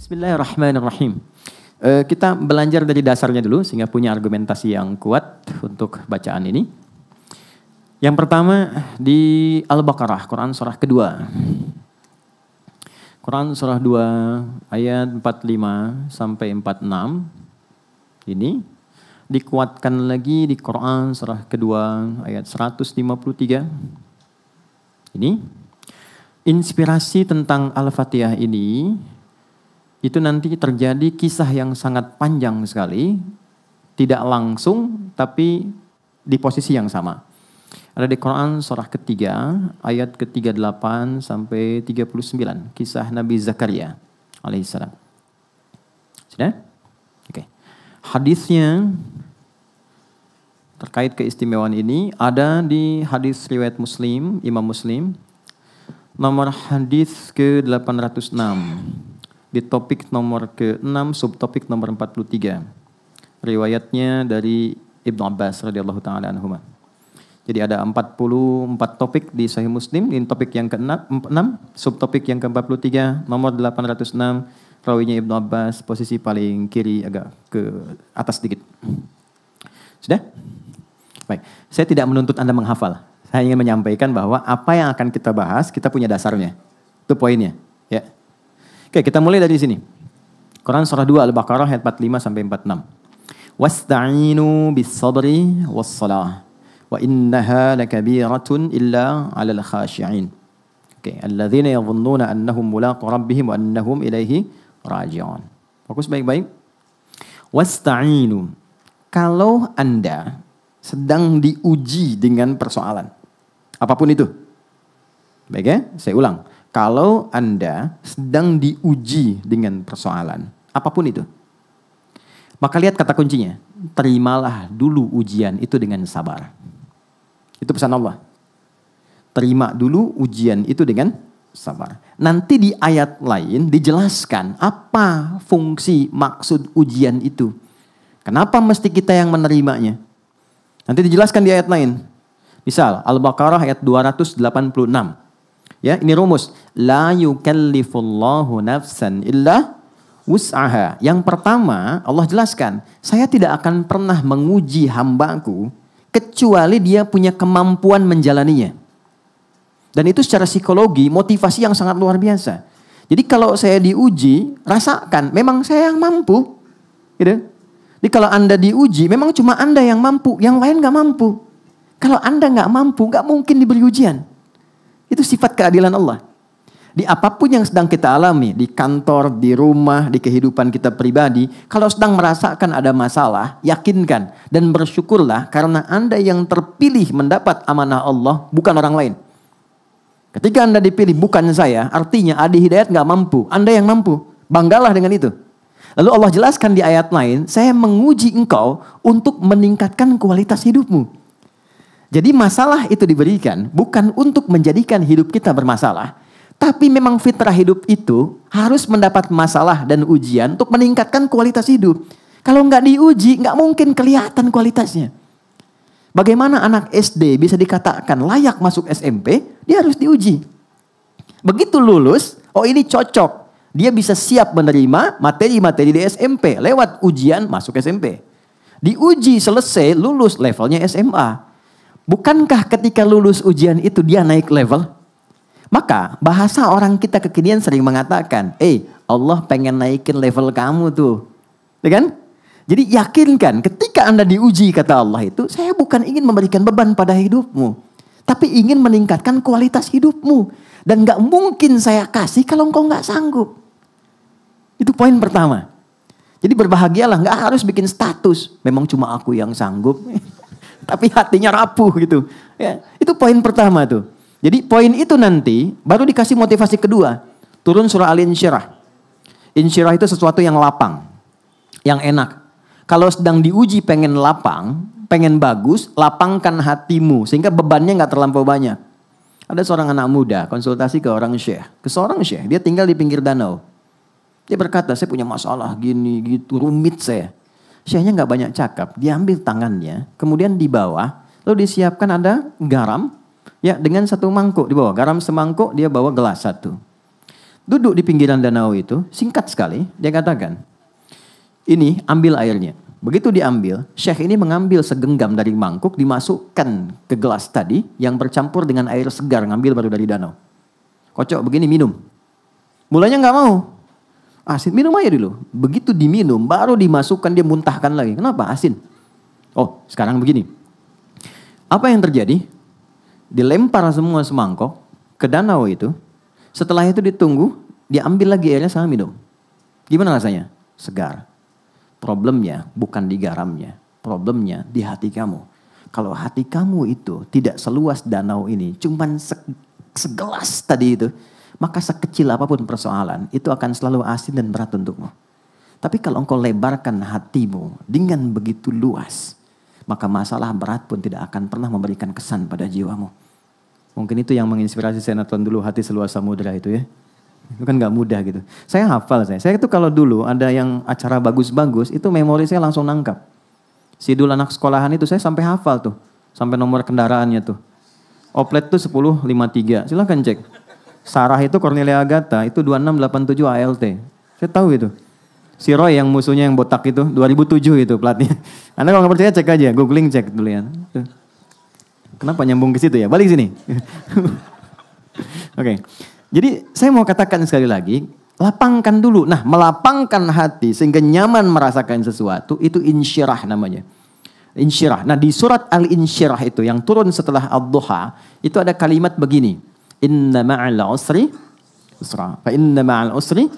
Bismillahirrahmanirrahim. Kita belajar dari dasarnya dulu sehingga punya argumentasi yang kuat untuk bacaan ini. Yang pertama di Al-Baqarah, Quran surah kedua. Quran surah 2 ayat 45 sampai 46. Ini dikuatkan lagi di Quran surah kedua ayat 153. Ini inspirasi tentang Al-Fatihah ini itu nanti terjadi kisah yang sangat panjang sekali, tidak langsung tapi di posisi yang sama. Ada di Quran surah ketiga ayat ke-38 sampai 39, kisah Nabi Zakaria alaihissalam. Sudah? Oke. Hadisnya terkait keistimewaan ini ada di hadis riwayat Muslim, Imam Muslim, nomor hadis ke-806. Di topik nomor ke-6, subtopik nomor 43. Riwayatnya dari Ibnu Abbas radhiyallahu taala anhuma. Jadi ada 44 topik di Sahih Muslim, ini topik yang ke-6, subtopik yang ke-43, nomor 806, rawinya Ibnu Abbas, posisi paling kiri agak ke atas sedikit. Sudah? Baik, saya tidak menuntut Anda menghafal. Saya ingin menyampaikan bahwa apa yang akan kita bahas, kita punya dasarnya. Itu poinnya, ya. Oke, kita mulai dari sini. Quran surah 2 Al-Baqarah ayat 45 sampai 46. Wasta'inu bis-sabri was-salah wa innaha lakabiratun illa 'alal khashi'in. Oke, alladzina yadhunnuna annahum mulaqu rabbihim wa annahum ilaihi raji'un. Fokus baik-baik. Wasta'inu. Kalau Anda sedang diuji dengan persoalan apapun itu. Baik ya, saya ulang. Kalau Anda sedang diuji dengan persoalan, apapun itu, maka lihat kata kuncinya. Terimalah dulu ujian itu dengan sabar. Itu pesan Allah. Terima dulu ujian itu dengan sabar. Nanti di ayat lain dijelaskan apa fungsi maksud ujian itu. Kenapa mesti kita yang menerimanya? Nanti dijelaskan di ayat lain. Misal, Al-Baqarah ayat 286. Ya, ini rumus. La yukallifullahu nafsan illa wus'aha. Yang pertama, Allah jelaskan, saya tidak akan pernah menguji hambaku kecuali dia punya kemampuan menjalaninya. Dan itu secara psikologi, motivasi yang sangat luar biasa. Jadi kalau saya diuji, rasakan, memang saya yang mampu. Gitu. Jadi kalau Anda diuji, memang cuma Anda yang mampu, yang lain gak mampu. Kalau Anda gak mampu, gak mungkin diberi ujian. Itu sifat keadilan Allah. Di apapun yang sedang kita alami, di kantor, di rumah, di kehidupan kita pribadi, kalau sedang merasakan ada masalah, yakinkan dan bersyukurlah karena Anda yang terpilih mendapat amanah Allah, bukan orang lain. Ketika Anda dipilih bukan saya, artinya Adi Hidayat gak mampu, Anda yang mampu. Banggalah dengan itu. Lalu Allah jelaskan di ayat lain, saya menguji engkau untuk meningkatkan kualitas hidupmu. Jadi masalah itu diberikan bukan untuk menjadikan hidup kita bermasalah. Tapi memang fitrah hidup itu harus mendapat masalah dan ujian untuk meningkatkan kualitas hidup. Kalau nggak diuji, nggak mungkin kelihatan kualitasnya. Bagaimana anak SD bisa dikatakan layak masuk SMP, dia harus diuji. Begitu lulus, oh ini cocok. Dia bisa siap menerima materi-materi di SMP. Lewat ujian masuk SMP. Diuji selesai, lulus levelnya SMA. Bukankah ketika lulus ujian itu dia naik level? Maka bahasa orang kita kekinian sering mengatakan, Allah pengen naikin level kamu tuh. Ya kan? Jadi yakinkan ketika Anda diuji kata Allah itu, saya bukan ingin memberikan beban pada hidupmu. Tapi ingin meningkatkan kualitas hidupmu. Dan gak mungkin saya kasih kalau engkau gak sanggup. Itu poin pertama. Jadi berbahagialah, gak harus bikin status. Memang cuma aku yang sanggup. Tapi hatinya rapuh gitu. Ya, itu poin pertama tuh. Jadi poin itu nanti baru dikasih motivasi kedua. Turun surah Al-Insyirah. Insyirah itu sesuatu yang lapang. Yang enak. Kalau sedang diuji pengen lapang, pengen bagus, lapangkan hatimu. Sehingga bebannya gak terlampau banyak. Ada seorang anak muda konsultasi ke orang syekh. Ke seorang syekh, dia tinggal di pinggir danau. Dia berkata, saya punya masalah gini gitu, rumit saya. Syekhnya gak banyak cakap, dia ambil tangannya, kemudian di bawah, lalu disiapkan ada garam, ya dengan satu mangkuk di bawah. Garam semangkuk, dia bawa gelas satu. Duduk di pinggiran danau itu, singkat sekali, dia katakan, ini ambil airnya. Begitu diambil, Syekh ini mengambil segenggam dari mangkuk, dimasukkan ke gelas tadi, yang bercampur dengan air segar, ngambil baru dari danau. Kocok begini, minum. Mulanya nggak mau. Asin, minum aja dulu. Begitu diminum, baru dimasukkan, dia muntahkan lagi. Kenapa? Asin. Oh, sekarang begini. Apa yang terjadi? Dilempar semua semangkok ke danau itu. Setelah itu ditunggu, diambil lagi airnya sama minum. Gimana rasanya? Segar. Problemnya bukan di garamnya. Problemnya di hati kamu. Kalau hati kamu itu tidak seluas danau ini, cuman segelas tadi itu, maka sekecil apapun persoalan, itu akan selalu asin dan berat untukmu. Tapi kalau engkau lebarkan hatimu dengan begitu luas, maka masalah berat pun tidak akan pernah memberikan kesan pada jiwamu. Mungkin itu yang menginspirasi saya nonton dulu Hati Seluas Samudra itu ya. Itu kan gak mudah gitu. Saya hafal saya. Saya itu kalau dulu ada yang acara bagus-bagus, itu memori saya langsung nangkap. Sidul anak sekolahan itu saya sampai hafal tuh. Sampai nomor kendaraannya tuh. Oplet tuh 1053. Silahkan cek. Sarah itu Cornelia Agatha itu 2687 ALT. Saya tahu itu. Si Roy yang musuhnya yang botak itu 2007 itu platnya. Anda kalau nggak percaya cek aja, googling cek dulu ya. Kenapa nyambung ke situ ya? Balik sini. Oke. Jadi saya mau katakan sekali lagi, lapangkan dulu. Nah, melapangkan hati sehingga nyaman merasakan sesuatu itu insyirah namanya. Insyirah. Nah, di surat Al-Insyirah itu yang turun setelah Ad-Duha, itu ada kalimat begini. Inna ma'al usri usra. Fa inna ma'al usri,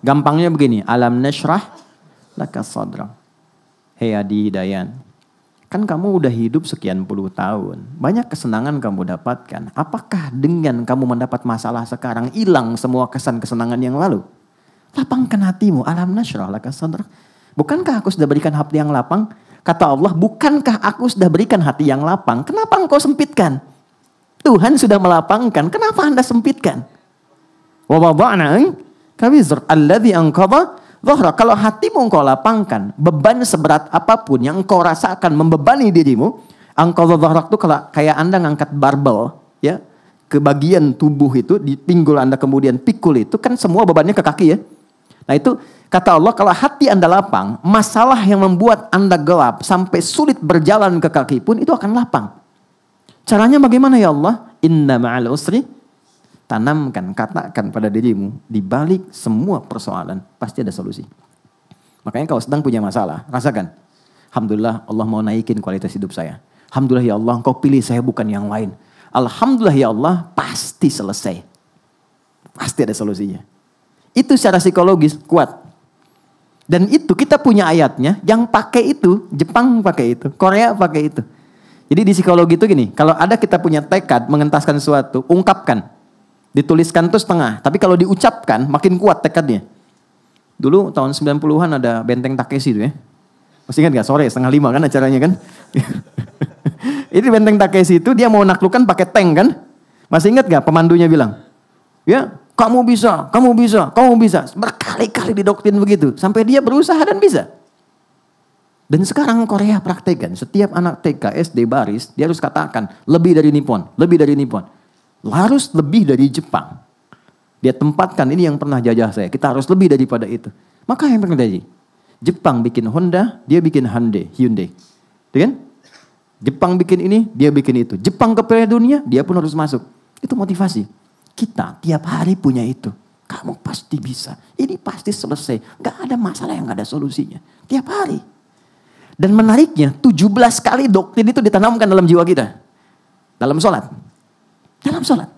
gampangnya begini, alam nashrah laka sadra. Hei Adi Dayan, kan kamu udah hidup sekian puluh tahun, banyak kesenangan kamu dapatkan. Apakah dengan kamu mendapat masalah sekarang hilang semua kesan-kesenangan yang lalu? Lapangkan hatimu, alam nashrah laka sadra. Bukankah aku sudah berikan hati yang lapang? Kata Allah, bukankah aku sudah berikan hati yang lapang? Kenapa engkau sempitkan? Tuhan sudah melapangkan, kenapa Anda sempitkan? Wa wada'na kawizr alladhi anqadha dhahra. Kalau hatimu engkau lapangkan, beban seberat apapun yang engkau rasakan membebani dirimu, anqadha dhahra itu kayak Anda ngangkat barbel ya, ke bagian tubuh itu, di pinggul Anda kemudian pikul itu kan semua bebannya ke kaki ya. Nah itu kata Allah, kalau hati Anda lapang, masalah yang membuat Anda gelap sampai sulit berjalan ke kaki pun itu akan lapang. Caranya bagaimana ya Allah? Inna ma'al usri, tanamkan, katakan pada dirimu, di balik semua persoalan pasti ada solusi. Makanya kalau sedang punya masalah, rasakan, alhamdulillah Allah mau naikin kualitas hidup saya. Alhamdulillah ya Allah, engkau pilih saya bukan yang lain. Alhamdulillah ya Allah, pasti selesai. Pasti ada solusinya. Itu secara psikologis kuat. Dan itu kita punya ayatnya, yang pakai itu, Jepang pakai itu, Korea pakai itu. Jadi di psikologi itu gini, kalau ada kita punya tekad mengentaskan sesuatu, ungkapkan. Dituliskan itu setengah, tapi kalau diucapkan makin kuat tekadnya. Dulu tahun 90-an ada Benteng Takeshi itu ya. Masih ingat gak? Sore 4:30 kan acaranya kan. Ini Benteng Takeshi itu dia mau naklukkan pakai tank kan. Masih ingat gak pemandunya bilang? Ya, kamu bisa, kamu bisa, kamu bisa. Berkali-kali didoktrin begitu. Sampai dia berusaha dan bisa. Dan sekarang Korea praktekkan, setiap anak TK, SD, baris, dia harus katakan, lebih dari Nippon, lebih dari Nippon. Harus lebih dari Jepang. Dia tempatkan, ini yang pernah jajah saya, kita harus lebih daripada itu. Maka yang terjadi, Jepang bikin Honda, dia bikin Hyundai. Kan? Jepang bikin ini, dia bikin itu. Jepang ke Piala Dunia, dia pun harus masuk. Itu motivasi. Kita tiap hari punya itu. Kamu pasti bisa, ini pasti selesai. Gak ada masalah yang gak ada solusinya. Tiap hari. Dan menariknya 17 kali doktrin itu ditanamkan dalam jiwa kita. Dalam sholat. Dalam sholat.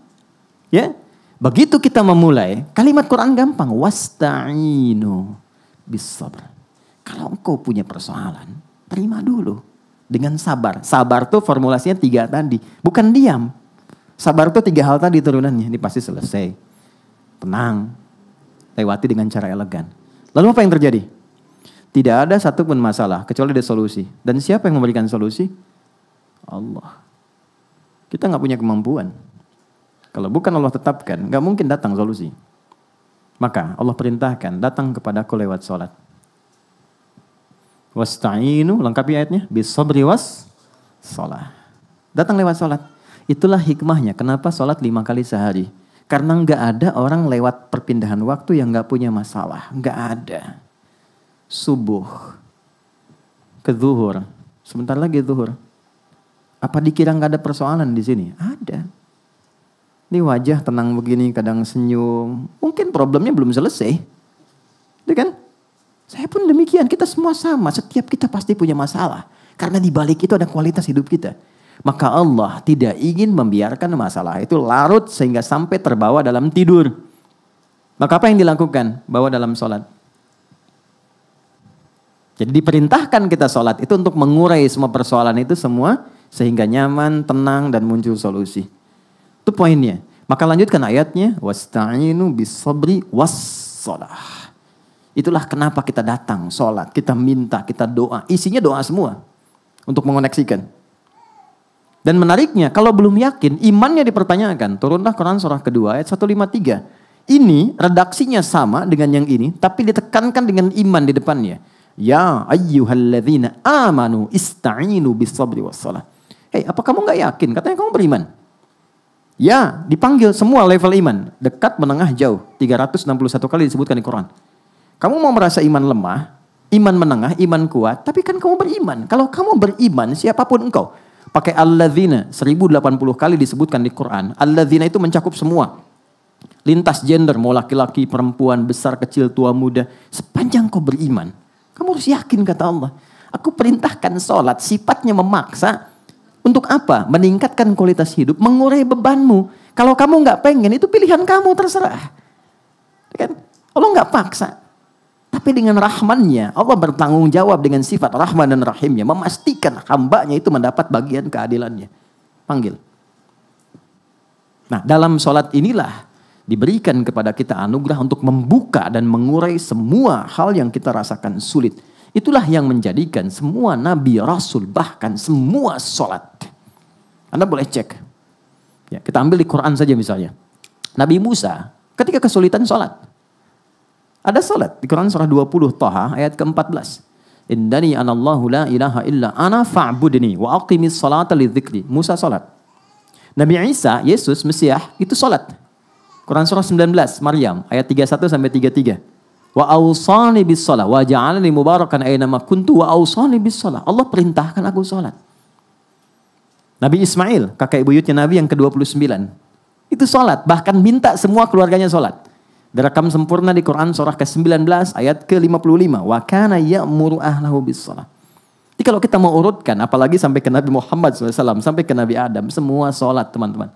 Ya. Begitu kita memulai, kalimat Quran gampang. Wasta'inu bis-sabr. Kalau engkau punya persoalan, terima dulu. Dengan sabar. Sabar tuh formulasinya 3 tadi. Bukan diam. Sabar tuh 3 hal tadi turunannya. Ini pasti selesai. Tenang. Lewati dengan cara elegan. Lalu apa yang terjadi? Tidak ada satupun masalah kecuali ada solusi. Dan siapa yang memberikan solusi? Allah. Kita nggak punya kemampuan. Kalau bukan Allah tetapkan, nggak mungkin datang solusi. Maka Allah perintahkan datang kepadaku lewat sholat. Wasta'inu, lengkapi ayatnya, bis-sabri was sholat. Datang lewat sholat. Itulah hikmahnya. Kenapa sholat 5 kali sehari? Karena nggak ada orang lewat perpindahan waktu yang nggak punya masalah. Nggak ada. Subuh ke zuhur. Sebentar lagi zuhur. Apa dikira nggak ada persoalan di sini? Ada. Ini wajah tenang begini, kadang senyum. Mungkin problemnya belum selesai. Itu kan? Saya pun demikian. Kita semua sama. Setiap kita pasti punya masalah. Karena di balik itu ada kualitas hidup kita. Maka Allah tidak ingin membiarkan masalah itu larut sehingga sampai terbawa dalam tidur. Maka apa yang dilakukan? Bawa dalam sholat. Jadi diperintahkan kita sholat itu untuk mengurai semua persoalan itu semua. Sehingga nyaman, tenang, dan muncul solusi. Itu poinnya. Maka lanjutkan ayatnya. Wasta'inu bis-sabri was-sholah. Itulah kenapa kita datang sholat. Kita minta, kita doa. Isinya doa semua. Untuk mengoneksikan. Dan menariknya, kalau belum yakin, imannya dipertanyakan. Turunlah Quran surah kedua ayat 153. Ini redaksinya sama dengan yang ini, tapi ditekankan dengan iman di depannya. Ya ayyuhalladzina amanu ista'inu bis-sabri was-shalah. Hei, apa kamu gak yakin? Katanya kamu beriman. Ya, dipanggil semua level iman. Dekat, menengah, jauh. 361 kali disebutkan di Quran. Kamu mau merasa iman lemah, iman menengah, iman kuat, tapi kan kamu beriman. Kalau kamu beriman, siapapun engkau. Pakai alladzina 1080 kali disebutkan di Quran. Alladzina itu mencakup semua. Lintas gender, mau laki-laki, perempuan, besar, kecil, tua, muda. Sepanjang kau beriman, kamu harus yakin kata Allah. Aku perintahkan sholat, sifatnya memaksa. Untuk apa? Meningkatkan kualitas hidup, mengurai bebanmu. Kalau kamu nggak pengen, itu pilihan kamu, terserah. Kan? Allah nggak paksa. Tapi dengan rahmannya, Allah bertanggung jawab dengan sifat rahman dan rahimnya. Memastikan hambanya itu mendapat bagian keadilannya. Panggil. Nah, dalam sholat inilah diberikan kepada kita anugerah untuk membuka dan mengurai semua hal yang kita rasakan sulit. Itulah yang menjadikan semua nabi, rasul, bahkan semua sholat. Anda boleh cek. Ya, kita ambil di Quran saja misalnya. Nabi Musa ketika kesulitan sholat. Ada salat di Quran surah 20 Thaha ayat ke-14. Innani anallahu la ilaha illa ana fa'budni wa aqimis salata lidzikri. Musa salat. Nabi Isa, Yesus, Mesias itu salat. Quran surah 19 Maryam ayat 31 sampai 33. Wa awsani bis shalah wa ja'alani mubarakan aina ma kuntu wa awsani bis shalah. Allah perintahkan aku salat. Nabi Ismail, kakek buyutnya Nabi yang ke-29. Itu salat, bahkan minta semua keluarganya salat. Direkam sempurna di Quran surah ke-19 ayat ke-55. Wa kana ya'muru ahlahu bis-shalah. Jadi kalau kita mau urutkan, apalagi sampai ke Nabi Muhammad SAW, sampai ke Nabi Adam, semua sholat teman-teman.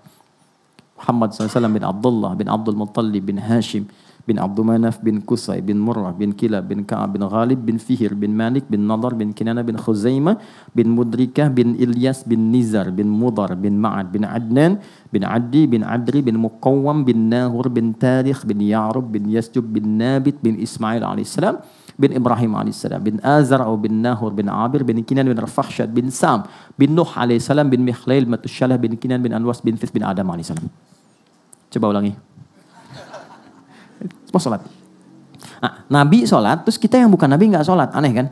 Muhammad SAW bin Abdullah, bin Abdul Muttalib, bin Hashim, bin Abdul Manaf, bin Qusay, bin Murrah, bin Kilab, bin Ka'ab, bin Ghalib, bin Fihir, bin Malik, bin Nadar, bin Kinana, bin Khuzaimah, bin Mudrikah, bin Ilyas, bin Nizar, bin Mudar, bin Ma'ad, bin Adnan, bin Addi, bin Adri, bin Muqawwam, bin Nahur, bin Tarikh, bin Ya'rub, bin Yasjub, bin Nabit, bin Ismail alaihissalam, bin Ibrahim alaihissalam, bin Azar, bin Nahur, bin Abir, bin Kinan, bin Rafahsyad, bin Sam, bin Nuh alaihissalam, bin Mikhlail, Matusyalah, bin Kinan, bin Anwas, bin Thith, bin Adam alaihissalam. Coba ulangi. Semua sholat. Nah, Nabi sholat, terus kita yang bukan Nabi nggak sholat, aneh kan?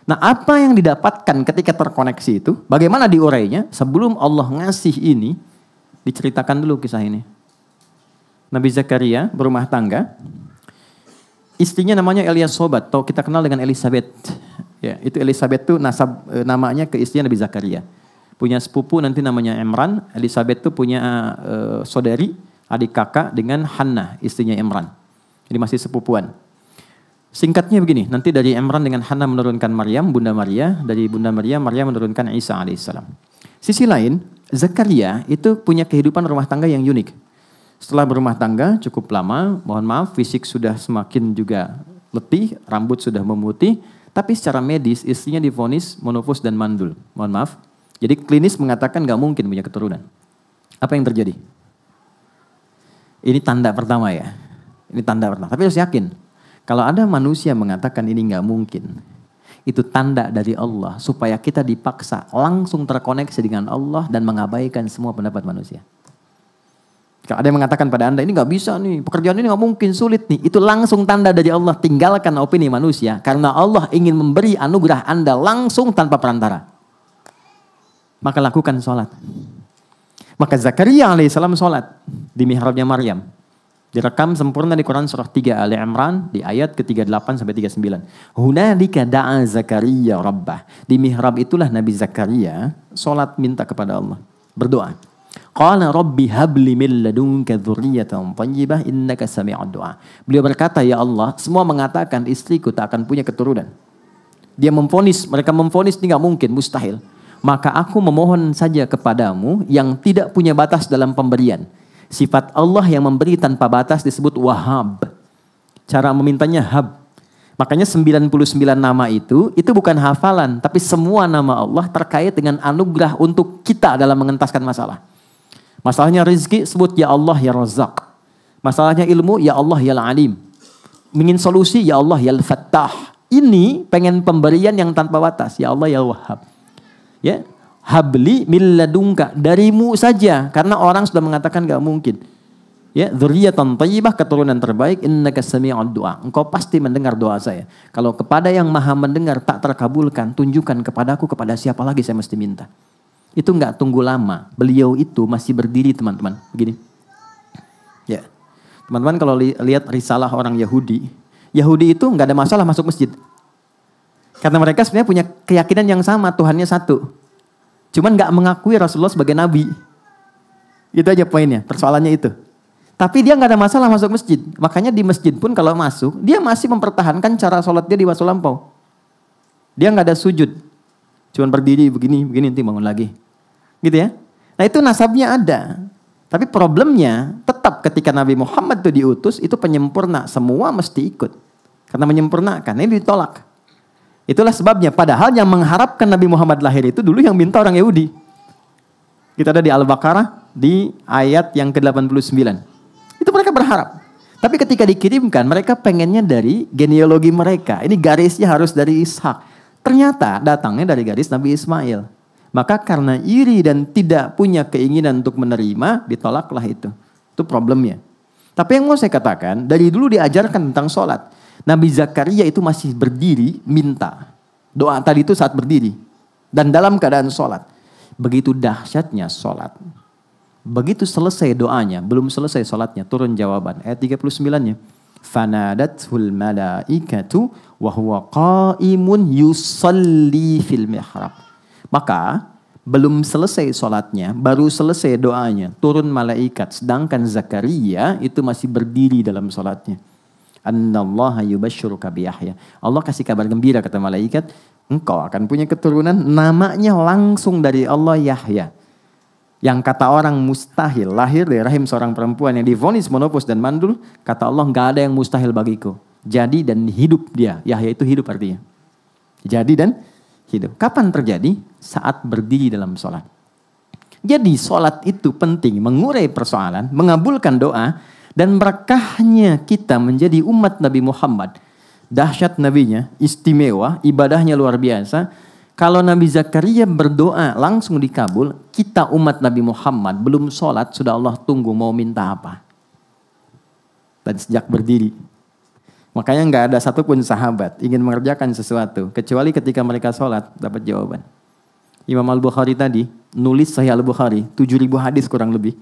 Nah, apa yang didapatkan ketika terkoneksi itu? Bagaimana diurainya? Sebelum Allah ngasih ini, diceritakan dulu kisah ini. Nabi Zakaria berumah tangga, istrinya namanya Eliasobat, atau kita kenal dengan Elizabeth. Ya, itu Elizabeth tuh namanya ke istrinya Nabi Zakaria. Punya sepupu nanti namanya Imran. Elizabeth tuh punya saudari, adik kakak dengan Hannah, istrinya Imran. Jadi masih sepupuan. Singkatnya begini, nanti dari Imran dengan Hannah menurunkan Maryam, Bunda Maria. Dari Bunda Maria, Maryam menurunkan Isa alaihissalam. Sisi lain, Zakaria itu punya kehidupan rumah tangga yang unik. Setelah berumah tangga cukup lama, mohon maaf, fisik sudah semakin juga letih, rambut sudah memutih, tapi secara medis istrinya divonis monofus dan mandul. Mohon maaf. Jadi klinis mengatakan gak mungkin punya keturunan. Apa yang terjadi? Ini tanda pertama ya. Ini tanda pertama. Tapi harus yakin. Kalau ada manusia mengatakan ini gak mungkin. Itu tanda dari Allah. Supaya kita dipaksa langsung terkoneksi dengan Allah. Dan mengabaikan semua pendapat manusia. Kalau ada yang mengatakan pada Anda ini gak bisa nih. Pekerjaan ini gak mungkin, sulit nih. Itu langsung tanda dari Allah. Tinggalkan opini manusia. Karena Allah ingin memberi anugerah Anda langsung tanpa perantara. Maka lakukan sholat. Maka Zakaria alaihissalam sholat. di mihrabnya Maryam. Direkam sempurna di Quran surah 3 Ali Imran di ayat ke-38 sampai 39. Hunalika da'a Zakaria rabbah. Di mihrab itulah Nabi Zakaria salat minta kepada Allah, berdoa. Qala rabbi habli min ladunka dzurriyyatan thayyibah innaka sami'ud du'a. Beliau berkata, ya Allah, semua mengatakan istriku tak akan punya keturunan. Dia memvonis, mereka memvonis ini enggak mungkin, mustahil. Maka aku memohon saja kepadamu yang tidak punya batas dalam pemberian. Sifat Allah yang memberi tanpa batas disebut Wahhab. Cara memintanya hab. Makanya 99 nama itu bukan hafalan, tapi semua nama Allah terkait dengan anugerah untuk kita dalam mengentaskan masalah. Masalahnya rezeki, sebut ya Allah ya Razzaq. Masalahnya ilmu, ya Allah ya Alim. Ingin solusi, ya Allah ya Fattah. Ini pengen pemberian yang tanpa batas, ya Allah ya Wahhab. Ya. Habli min ladunka, darimu saja, karena orang sudah mengatakan gak mungkin. Ya, dzurriyyatan thayyibah, keturunan terbaik, innaka sami'ud du'a. Engkau pasti mendengar doa saya. Kalau kepada yang Maha mendengar tak terkabulkan, tunjukkan kepadaku kepada siapa lagi saya mesti minta. Itu enggak tunggu lama. Beliau itu masih berdiri, teman-teman. Begini. Ya. Teman-teman kalau lihat risalah orang Yahudi itu enggak ada masalah masuk masjid. Karena mereka sebenarnya punya keyakinan yang sama, Tuhannya satu. Cuman gak mengakui Rasulullah sebagai nabi. Itu aja poinnya, persoalannya itu. Tapi dia gak ada masalah masuk masjid. Makanya di masjid pun kalau masuk, dia masih mempertahankan cara sholat dia di masa lampau. Dia gak ada sujud. Cuman berdiri begini, nanti bangun lagi. Gitu ya. Nah itu nasabnya ada. Tapi problemnya tetap ketika Nabi Muhammad itu diutus, itu penyempurna. Semua mesti ikut. Karena menyempurnakan, ini ditolak. Itulah sebabnya padahal yang mengharapkan Nabi Muhammad lahir itu dulu yang minta orang Yahudi. Kita ada di Al-Baqarah di ayat yang ke-89. Itu mereka berharap. Tapi ketika dikirimkan mereka pengennya dari genealogi mereka. Ini garisnya harus dari Ishak. Ternyata datangnya dari garis Nabi Ismail. Maka karena iri dan tidak punya keinginan untuk menerima, ditolaklah itu. Itu problemnya. Tapi yang mau saya katakan, dari dulu diajarkan tentang sholat. Nabi Zakaria itu masih berdiri minta. Doa tadi itu saat berdiri. Dan dalam keadaan sholat. Begitu dahsyatnya sholat. Begitu selesai doanya, belum selesai sholatnya, turun jawaban. Ayat 39-nya. Fanadathul malaikatu wa huwa qa'imun yusalli fil mihrab. Maka belum selesai sholatnya, baru selesai doanya, turun malaikat. Sedangkan Zakaria itu masih berdiri dalam sholatnya. Annallaha yubashshiruka bi Yahya. Allah kasih kabar gembira kata malaikat, engkau akan punya keturunan namanya langsung dari Allah Yahya. Yang kata orang mustahil lahir dari rahim seorang perempuan yang divonis monopos dan mandul, kata Allah enggak ada yang mustahil bagiku. Jadi dan hidup dia. Yahya itu hidup artinya. Jadi dan hidup. Kapan terjadi? Saat berdiri dalam sholat. Jadi sholat itu penting, mengurai persoalan, mengabulkan doa. Dan berkahnya kita menjadi umat Nabi Muhammad. Dahsyat nabinya, istimewa, ibadahnya luar biasa. Kalau Nabi Zakaria berdoa langsung dikabul, kita umat Nabi Muhammad belum sholat, sudah Allah tunggu mau minta apa. Dan sejak berdiri. Makanya gak ada satupun sahabat ingin mengerjakan sesuatu. Kecuali ketika mereka sholat, dapat jawaban. Imam Al-Bukhari tadi, nulis Sahih Al-Bukhari, 7.000 hadis kurang lebih.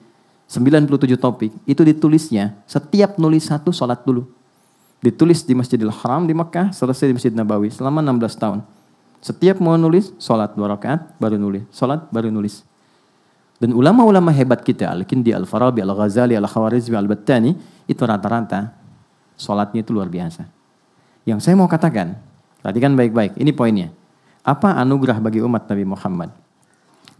97 topik, itu ditulisnya, setiap nulis satu sholat dulu. Ditulis di Masjidil Haram di Mekah, selesai di Masjid Nabawi, selama 16 tahun. Setiap mau nulis, sholat 2 rakaat, baru nulis. Sholat, baru nulis. Dan ulama-ulama hebat kita, Al-Kindi, Al-Farabi, Al-Ghazali, Al-Khawarizmi, Al-Battani, itu rata-rata, sholatnya itu luar biasa. Yang saya mau katakan, perhatikan baik-baik, ini poinnya. Apa anugerah bagi umat Nabi Muhammad?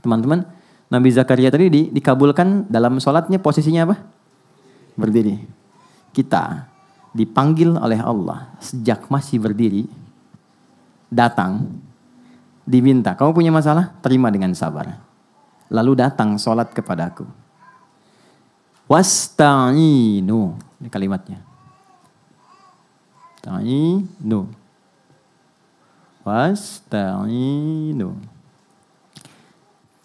Teman-teman, Nabi Zakaria tadi dikabulkan dalam sholatnya posisinya apa? Berdiri. Kita dipanggil oleh Allah sejak masih berdiri, datang, diminta, kamu punya masalah? Terima dengan sabar. Lalu datang sholat kepadaku. Wasta'inu. Ini kalimatnya. Ta'inu. Wasta'inu.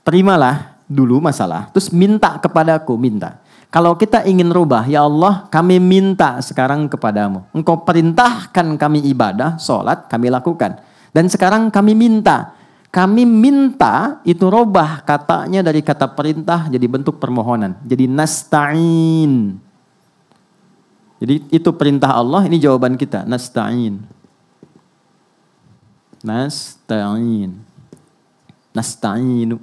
Terimalah dulu masalah, terus minta kepadaku, minta. Kalau kita ingin rubah, ya Allah kami minta sekarang kepadamu. Engkau perintahkan kami ibadah, sholat, kami lakukan. Dan sekarang kami minta, Kami minta itu robah katanya dari kata perintah jadi bentuk permohonan. Jadi nasta'in. Jadi itu perintah Allah, ini jawaban kita. Nasta'in. Nasta'in. Nasta'inu.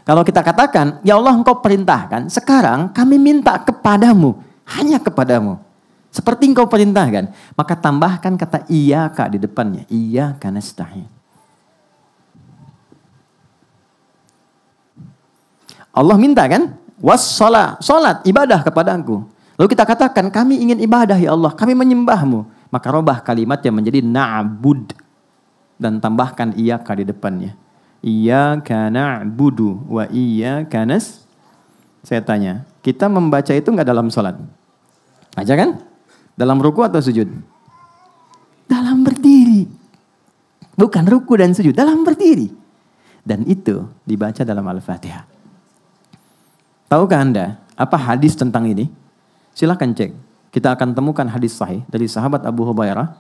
Kalau kita katakan, ya Allah engkau perintahkan, sekarang kami minta kepadamu. Hanya kepadamu. Seperti engkau perintahkan. Maka tambahkan kata iyyaka di depannya. Iyyaka nasta'in. Allah minta kan? Wassalah, salat, ibadah kepadaku. Lalu kita katakan, kami ingin ibadah ya Allah, kami menyembahmu. Maka robah kalimatnya menjadi na'bud. Dan tambahkan iyyaka di depannya. Iyyaka na'budu wa iyyaka nas. Saya tanya, kita membaca itu enggak dalam salat? Baca kan? Dalam ruku atau sujud? Dalam berdiri. Bukan ruku dan sujud, dalam berdiri. Dan itu dibaca dalam Al-Fatihah. Tahukah Anda apa hadis tentang ini? Silahkan cek. Kita akan temukan hadis sahih dari sahabat Abu Hurairah.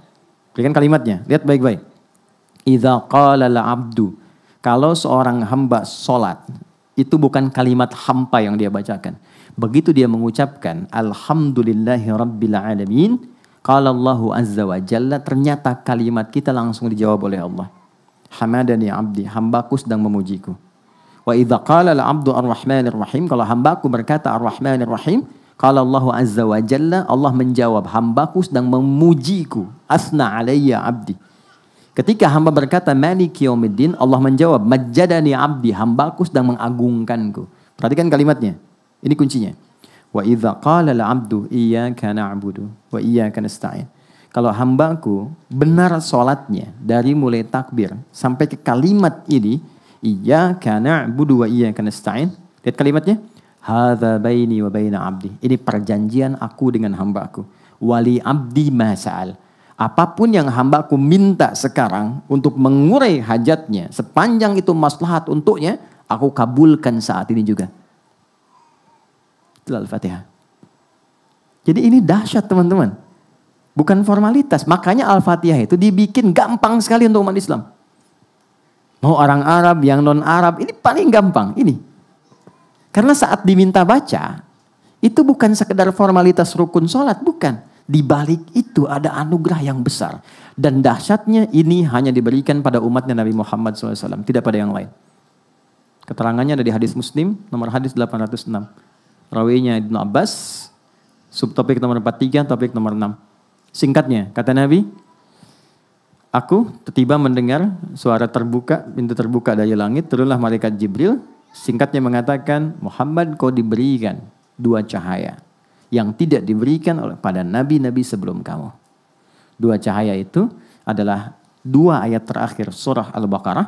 Berikan kalimatnya, lihat baik-baik. Idza qala al-'abdu, kalau seorang hamba salat, itu bukan kalimat hampa yang dia bacakan. Begitu dia mengucapkan alhamdulillahi rabbil alamin, qala Allahu azza wa jalla, ternyata kalimat kita langsung dijawab oleh Allah. Hamadani 'abdi, hambaku sedang memujiku. Wa idza qala al-'abdu ar-rahmanir rahim, kalau hambaku berkata ar-rahmanir rahim, qala Allahu azza wa jalla, Allah menjawab hambaku sedang memujiku. Asna alayya 'abdi. Ketika hamba berkata maliki yaumiddin, Allah menjawab majjadani 'abdi, hambaku sedang mengagungkanku. Perhatikan kalimatnya. Ini kuncinya. Wa idza qala al-'abdu iyyaka na'budu wa iyyaka nasta'in. Kalau hambaku benar salatnya dari mulai takbir sampai ke kalimat ini, iyyaka na'budu wa iyyaka nasta'in. Lihat kalimatnya. Hadza baini wa baina 'abdi. Ini perjanjian aku dengan hambaku. Wali 'abdi ma sa'al. Apapun yang hambaku minta sekarang untuk mengurai hajatnya, sepanjang itu maslahat untuknya, aku kabulkan saat ini juga. Itu Al-Fatihah. Jadi ini dahsyat teman-teman. Bukan formalitas. Makanya Al-Fatihah itu dibikin gampang sekali untuk umat Islam. Mau orang Arab, yang non-Arab, ini paling gampang. Ini. Karena saat diminta baca, itu bukan sekedar formalitas rukun sholat, bukan. Di balik itu ada anugerah yang besar. Dan dahsyatnya ini hanya diberikan pada umatnya Nabi Muhammad SAW. Tidak pada yang lain. Keterangannya ada di hadis Muslim, nomor hadis 806. Rawinya Ibnu Abbas, subtopik nomor 43, topik nomor 6. Singkatnya, kata Nabi, aku tiba mendengar suara terbuka, pintu terbuka dari langit, turunlah malaikat Jibril. Singkatnya mengatakan, Muhammad kau diberikan 2 cahaya yang tidak diberikan oleh pada nabi-nabi sebelum kamu. 2 cahaya itu adalah 2 ayat terakhir surah Al-Baqarah,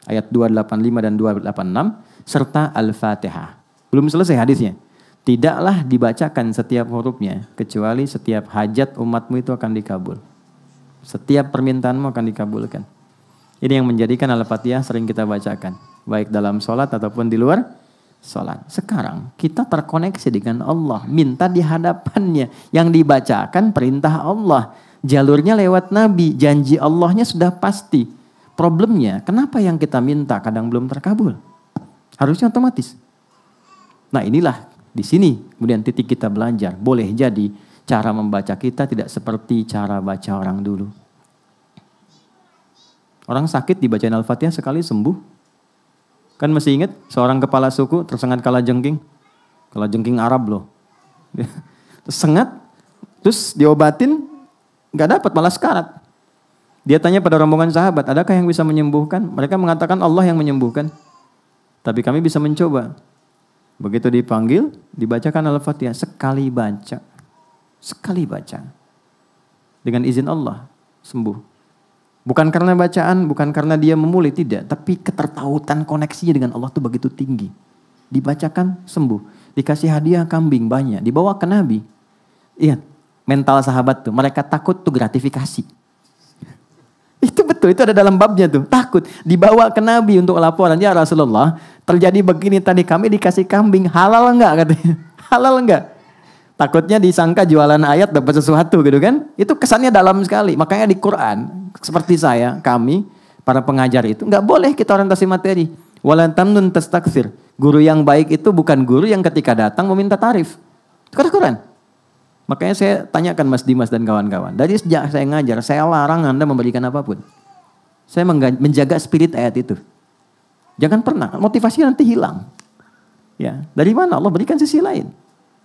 ayat 285 dan 286, serta Al-Fatihah. Belum selesai hadisnya. Tidaklah dibacakan setiap hurufnya, kecuali setiap hajat umatmu itu akan dikabul. Setiap permintaanmu akan dikabulkan. Ini yang menjadikan Al-Fatihah sering kita bacakan. Baik dalam sholat ataupun di luar sholat. Sekarang kita terkoneksi dengan Allah. Minta di hadapannya. Yang dibacakan perintah Allah. Jalurnya lewat Nabi. Janji Allahnya sudah pasti. Problemnya kenapa yang kita minta kadang belum terkabul? Harusnya otomatis. Nah inilah di sini kemudian titik kita belajar. Boleh jadi cara membaca kita tidak seperti cara baca orang dulu. Orang sakit dibacain Al-Fatihah sekali sembuh. Kan masih ingat seorang kepala suku tersengat kalajengking. Kalajengking Arab loh. Tersengat, terus diobatin, gak dapat, malah sekarat. Dia tanya pada rombongan sahabat, adakah yang bisa menyembuhkan? Mereka mengatakan Allah yang menyembuhkan. Tapi kami bisa mencoba. Begitu dipanggil, dibacakan Al-Fatihah. Sekali baca. Sekali baca. Dengan izin Allah, sembuh. Bukan karena bacaan, bukan karena dia memulih, tidak. Tapi ketertautan koneksinya dengan Allah itu begitu tinggi. Dibacakan, sembuh. Dikasih hadiah kambing banyak. Dibawa ke Nabi. Iya, mental sahabat tuh. Mereka takut tuh gratifikasi. Itu betul, itu ada dalam babnya tuh. Takut. Dibawa ke Nabi untuk laporan. Ya Rasulullah, terjadi begini tadi, kami dikasih kambing. Halal enggak katanya? Halal enggak? Takutnya disangka jualan ayat dapat sesuatu gitu kan. Itu kesannya dalam sekali. Makanya di Quran, seperti saya, kami, para pengajar itu nggak boleh kita orientasi materi. Wala tamnun tastakthir. Guru yang baik itu bukan guru yang ketika datang meminta tarif. Itu Quran. Makanya saya tanyakan Mas Dimas dan kawan-kawan. Dari sejak saya ngajar, saya larang Anda memberikan apapun. Saya menjaga spirit ayat itu. Jangan pernah, motivasi nanti hilang. Ya, dari mana Allah berikan sisi lain.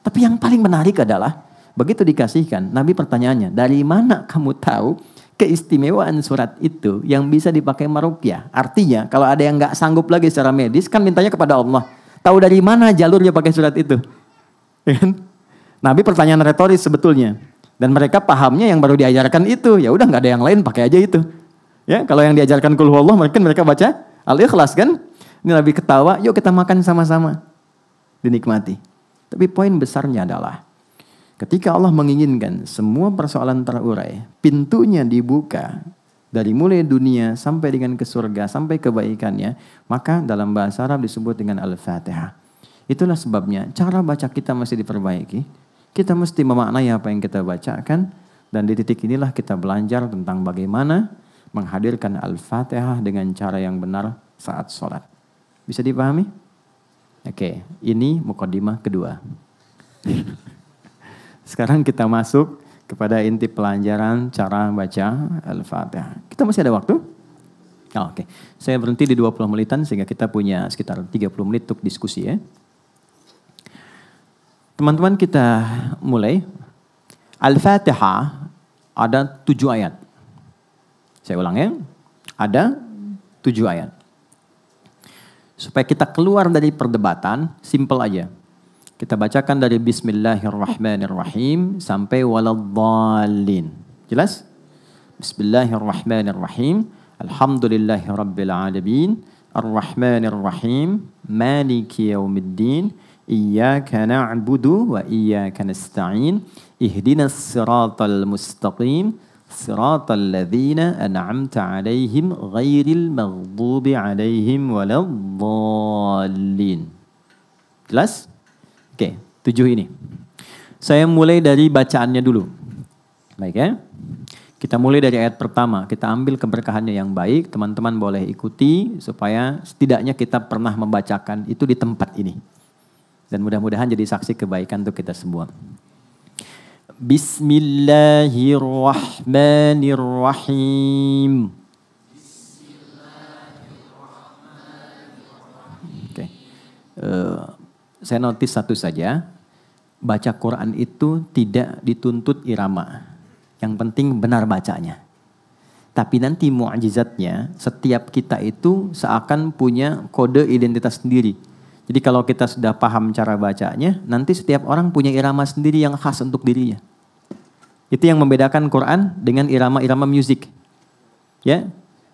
Tapi yang paling menarik adalah, begitu dikasihkan, Nabi pertanyaannya, dari mana kamu tahu keistimewaan surat itu yang bisa dipakai marukyah? Artinya, kalau ada yang nggak sanggup lagi secara medis, kan mintanya kepada Allah. Tahu dari mana jalurnya pakai surat itu? Nabi pertanyaan retoris sebetulnya. Dan mereka pahamnya yang baru diajarkan itu. Ya udah nggak ada yang lain, pakai aja itu. Ya, kalau yang diajarkan Qul Huwallah, mereka baca Al-Ikhlas kan? Ini Nabi ketawa, yuk kita makan sama-sama. Dinikmati. Tapi poin besarnya adalah ketika Allah menginginkan semua persoalan terurai, pintunya dibuka dari mulai dunia sampai dengan ke surga, sampai kebaikannya, maka dalam bahasa Arab disebut dengan Al-Fatihah. Itulah sebabnya cara baca kita mesti diperbaiki. Kita mesti memaknai apa yang kita bacakan, dan di titik inilah kita belajar tentang bagaimana menghadirkan Al-Fatihah dengan cara yang benar saat sholat. Bisa dipahami? Oke, ini mukaddimah kedua. Sekarang kita masuk kepada inti pelajaran cara baca Al-Fatihah. Kita masih ada waktu? Oke, saya berhenti di 20 menitan sehingga kita punya sekitar 30 menit untuk diskusi ya. Teman-teman kita mulai. Al-Fatihah ada 7 ayat. Saya ulang ya. Ada 7 ayat. Supaya kita keluar dari perdebatan, simple aja. Kita bacakan dari Bismillahirrahmanirrahim sampai Waladhdallin. Jelas? Bismillahirrahmanirrahim. Alhamdulillahirrabbilalamin. Ar-Rahmanirrahim. Maliki yaumiddin. Iyyaka na'budu wa iyyaka nasta'in. Ihdinas siratal mustaqim. Siratal ladzina an'amta 'alaihim ghairil maghdubi 'alaihim waladdallin. Jelas? Oke, 7 ini. Saya mulai dari bacaannya dulu. Baik ya. Kita mulai dari ayat pertama. Kita ambil keberkahannya yang baik. Teman-teman boleh ikuti supaya setidaknya kita pernah membacakan itu di tempat ini. Dan mudah-mudahan jadi saksi kebaikan untuk kita semua. Bismillahirrahmanirrahim. Oke. Saya notis satu saja. Baca Quran itu tidak dituntut irama. Yang penting benar bacanya. Tapi nanti mu'jizatnya, setiap kita itu seakan punya kode identitas sendiri. Jadi kalau kita sudah paham cara bacanya, nanti setiap orang punya irama sendiri yang khas untuk dirinya. Itu yang membedakan Quran dengan irama-irama musik. Ya,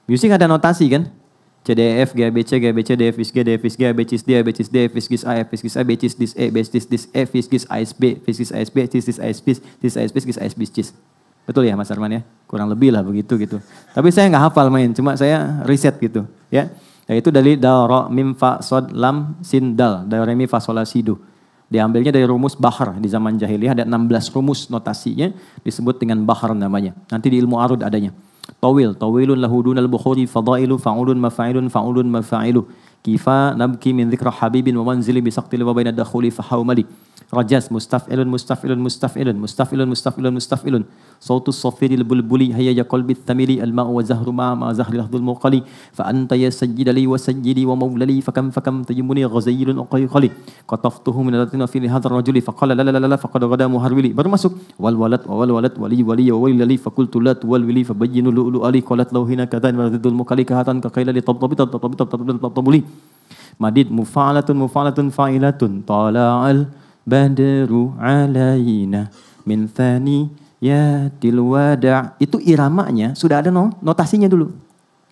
musik ada notasi kan? C, D, E, F, G, A, B, C, G, A, B, C, D, F, G, D, F, G, A, B, C, D, A, B, C, D, F, G, A, F, G, A, B, C, D, E, B, C, D, E, F, G, A, S, B, F, G, A, S, B, C, D, A, S, B, C, D, A, S, B, C, A, S, B, C. Betul ya Mas Arman ya? Kurang lebih lah begitu gitu. Tapi saya nggak hafal main, cuma saya riset gitu ya. Yaitu dari da, ra, mim, fa, sod, lam, sin, dal. Da, re, mi, fa, sol, la, si, do. Diambilnya dari rumus bahar. Di zaman jahiliyah ada 16 rumus notasinya. Disebut dengan bahar namanya. Nanti di ilmu arud adanya. Tawil, tawilun lahudun al-bukhuri, fadailu, fa'ulun, mafa'ilun, fa'ulun, mafa'ilu. Kifa, nabki, min dhikra habibin, wa manzili, bisaqtili, wa baina dakhuli, fahawmali. Rajas, mustaf'ilun, mustaf'ilun, mustaf'ilun, mustaf'ilun, mustaf'ilun, mustaf'ilun. Sautus safiril bulbuli, hayya qalbit thamili, al-ma'u wa zahru ma'a zahri lahdul muqali. Fa anta ya sayyidali wa sayyidi wa mawlali, fakam tayyimuni ghazayyilun uqayqali. Qataftuhu min alatina fi hadha rajuli, faqala la la la la, faqad ghada muharwili. Baru masuk, wal walad, wali wali, wa walili, fakultu la tuwal wili, fabayyinu lu'lu ali, qalat lawhina katan, wa radidul muqali, kahatan, kaqaila li tabtabuli. Madid, mufa'alatun, fa'ilatun, tala'al badru alaina min thaniyatil wada'. Itu iramanya sudah ada notasinya dulu.